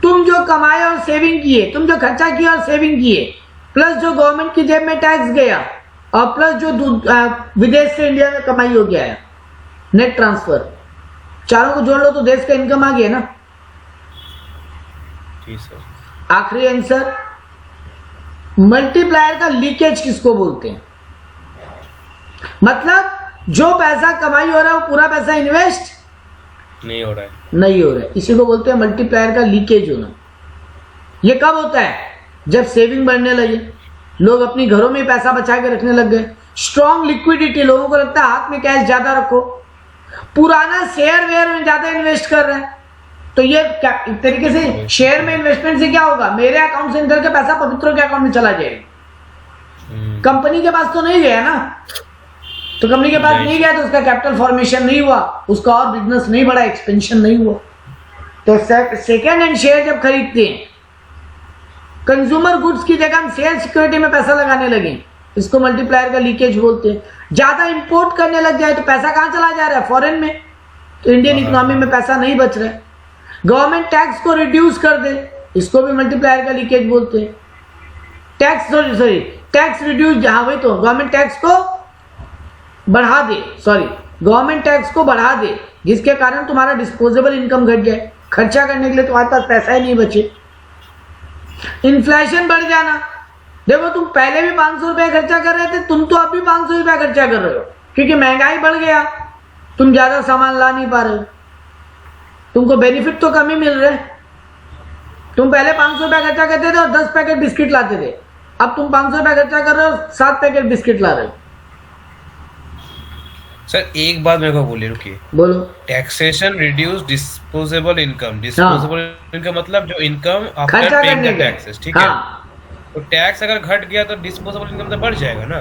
तुम जो कमाए और सेविंग किए, तुम जो खर्चा किया और सेविंग किए, प्लस जो गवर्नमेंट की जेब में टैक्स गया और प्लस जो विदेश से इंडिया में कमाई हो गया है, नेट ट्रांसफर, चारों को जोड़ लो तो देश का इनकम आ गया ना। जी सर। आखिरी आंसर, मल्टीप्लायर का लीकेज किसको बोलते हैं? मतलब जो पैसा कमाई हो रहा है वो पूरा पैसा इन्वेस्ट नहीं हो रहा है। नहीं हो रहा है, इसी को बोलते हैं मल्टीप्लायर का लीकेज होना। ये कब होता है? जब सेविंग बढ़ने लगे, लोग अपनी घरों में पैसा बचा के रखने लग गए, स्ट्रॉन्ग लिक्विडिटी, लोगों को लगता है हाथ में कैश ज्यादा रखो, पुराना शेयर वेयर में ज्यादा इन्वेस्ट कर रहे हैं। तो ये एक तरीके से शेयर में इन्वेस्टमेंट से क्या होगा, मेरे अकाउंट से निकल के पैसा पवित्रों के अकाउंट में चला जाएगा। कंपनी के पास तो नहीं गया ना, तो कंपनी के पास नहीं गया तो उसका कैपिटल फॉर्मेशन नहीं हुआ, उसका और बिजनेस नहीं बढ़ा, एक्सपेंशन नहीं हुआ। तो सेकेंड हैंड शेयर जब खरीदते हैं, कंज्यूमर गुड्स की जगह हम शेयर सिक्योरिटी में पैसा लगाने लगे, इसको मल्टीप्लायर का लीकेज बोलते हैं। ज्यादा इंपोर्ट करने लग जाए तो पैसा कहां चला जा रहा है? फॉरेन में। तो इंडियन इकोनॉमी में पैसा नहीं बच रहा है। गवर्नमेंट टैक्स को रिड्यूस कर दे, इसको भी मल्टीप्लायर का लीकेज बोलते हैं। टैक्स सॉरी टैक्स रिड्यूस, हाँ वही तो, गवर्नमेंट टैक्स को बढ़ा दे, गवर्नमेंट टैक्स को बढ़ा दे, जिसके कारण तुम्हारा डिस्पोजेबल इनकम घट जाए, खर्चा करने के लिए तुम्हारे पास पैसा ही नहीं बचे। इन्फ्लेशन बढ़ जाना, देखो तुम पहले भी 500 रुपया खर्चा कर रहे थे, तुम तो अब भी 500 रुपया खर्चा कर रहे हो, क्योंकि महंगाई बढ़ गया, तुम ज्यादा सामान ला नहीं पा रहे हो, तुमको बेनिफिट तो कम ही मिल रहे। तुम पहले 500 रुपया खर्चा करते थे और 10 पैकेट बिस्किट लाते थे, अब तुम 500 रुपया खर्चा कर रहे हो, 7 पैकेट बिस्किट ला रहे हो। सर एक बात मेरे को बोलिए, रुकिए। बोलो। Taxation reduce disposable income. Disposable income मतलब जो इनकम आफ्टर खर्चा पेइंग करने द के, टैक्सेस, ठीक है। हाँ। तो टैक्स अगर घट गया तो डिस्पोजेबल इनकम तो बढ़ जाएगा ना।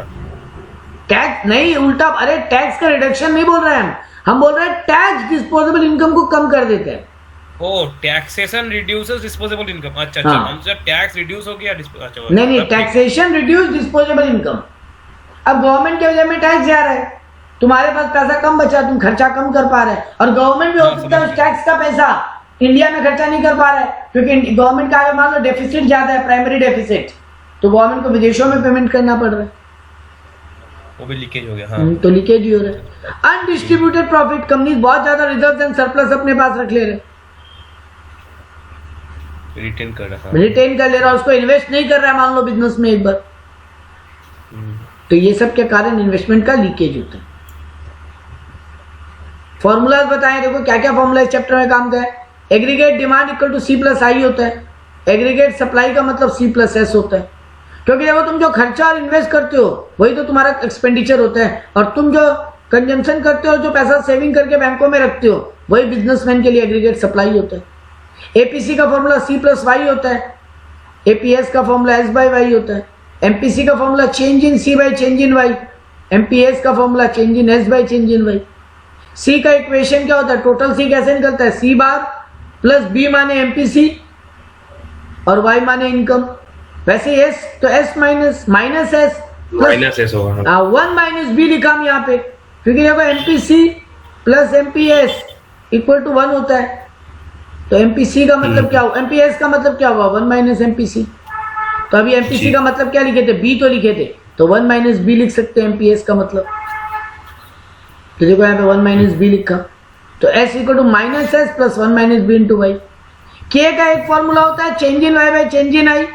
टैक्स नहीं, उल्टा, अरे टैक्स का रिडक्शन नहीं बोल रहे हैं हम बोल रहे हैं टैक्स डिस्पोजेबल इनकम को कम कर देते हैं। ओ, टैक्सेशन रिड्यूसेस डिस्पोजेबल इनकम। अच्छा हाँ। हम जब टैक्स रिड्यूस हो गया, अच्छा नहीं, टैक्सेशन रिड्यूस डिस्पोजेबल इनकम। अब गवर्नमेंट के वजह में टैक्स जा रहा है, तुम्हारे पास पैसा कम बचा, तुम खर्चा कम कर पा रहे हैं, और गवर्नमेंट भी हो सकता है उस टैक्स का पैसा इंडिया में खर्चा नहीं कर पा रहा है, क्योंकि गवर्नमेंट का अगर मान लो डेफिसिट ज्यादा है, प्राइमरी डेफिसिट, तो गवर्नमेंट को विदेशों में पेमेंट करना पड़ रहा है, वो भी लीकेज हो गया। हाँ। तो लीकेज ही हो रहा है। अनडिस्ट्रीब्यूटेड प्रॉफिट, कंपनी बहुत ज्यादा रिजर्व एंड सरप्लस अपने पास रख ले रहे, रिटेन कर रहा है, उसको इन्वेस्ट नहीं कर रहा है, मान लो बिजनेस में एक बार, तो ये सब के कारण इन्वेस्टमेंट का लीकेज होता है। फॉर्मूलाज बताएं, देखो क्या क्या फॉर्मूला इस चैप्टर में काम का है। Aggregate demand equal to C plus I होता है, एग्रीगेट सप्लाई का मतलब सी प्लस एस होता है, क्योंकि देखो तुम जो खर्चा और इन्वेस्ट करते हो वही तो तुम्हारा एक्सपेंडिचर होता है, और तुम जो कंजम्पशन करते हो, जो पैसा सेविंग करके बैंकों में रखते हो, वही बिजनेसमैन के लिए एग्रीगेट सप्लाई होता है। एपीसी का फॉर्मूला सी प्लस वाई होता है, एपीएस का फॉर्मूला एस बाई वाई होता है, एमपीसी का formula change in C by change in Y, MPS का formula change in S by change in Y. C का इक्वेशन क्या होता है, टोटल सी कैसे निकलता है, सी बार प्लस बी माने एमपीसी और वाई माने इनकम। वैसे एस तो एस माइनस एस होगा, 1 माइनस बी लिखा हम यहाँ पे, क्योंकि देखो MPC plus MPS equal to 1 होता है, तो एमपीसी का मतलब क्या हुआ, एमपीएस का मतलब क्या हुआ, 1 माइनस एमपीसी। तो अभी एमपीसी का मतलब क्या लिखे थे, बी तो लिखे थे, तो 1 माइनस बी लिख सकते हैं एमपीएस का मतलब। तो देखो यहाँ पे 1 माइनस बी लिखा, तो S equal to minus S plus 1 minus B into Y. K का एक फॉर्मूला होता है change in Y by change in I,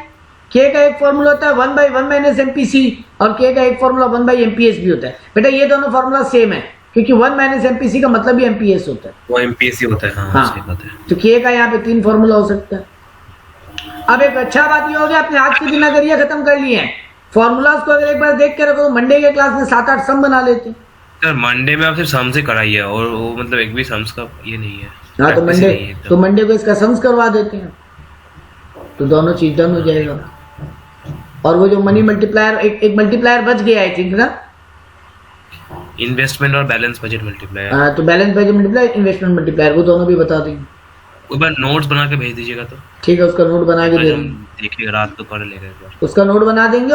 K का एक फॉर्मूला होता है 1 बाई 1 माइनस एमपीसी, और के का एक फॉर्मूला 1 बाई एमपीएस भी होता है। बेटा ये दोनों फॉर्मूला सेम है, क्योंकि 1 माइनस एमपीसी का मतलब भी एमपीएस होता है, वो एमपीएस होता है। हाँ, सही बात है। तो के का यहाँ पे 3 फॉर्मूला हो सकता है। अब एक अच्छा बात ये हो गया, अपने आज के दिन अगर ये खत्म कर लिए हैं फॉर्मूलाज को, अगर एक बार देख के रखो तो मंडे के क्लास में 7-8 सम बना लेते। सर मंडे में आप सिर्फ सम्स से कराइए, और वो मतलब एक भी सम्स का ये नहीं है। हाँ, तो मंडे को इसका सम्स करवा देते हैं, तो दोनों चीज डन हो जाएगा। और वो जो मनी मल्टीप्लायर, एक मल्टीप्लायर बच गया आई थिंक ना, इन्वेस्टमेंट और बैलेंस बजट मल्टीप्लायर। हाँ, तो balance budget multiplier, investment multiplier, वो दोनों भी बता देंगे। एक बार नोट्स बना के भेज दीजिएगा तो ठीक है, उसका नोट बना के दे आज हम देंगे, देखिएगा, रात को कर लेगा एक बार। उसका नोट बना देंगे।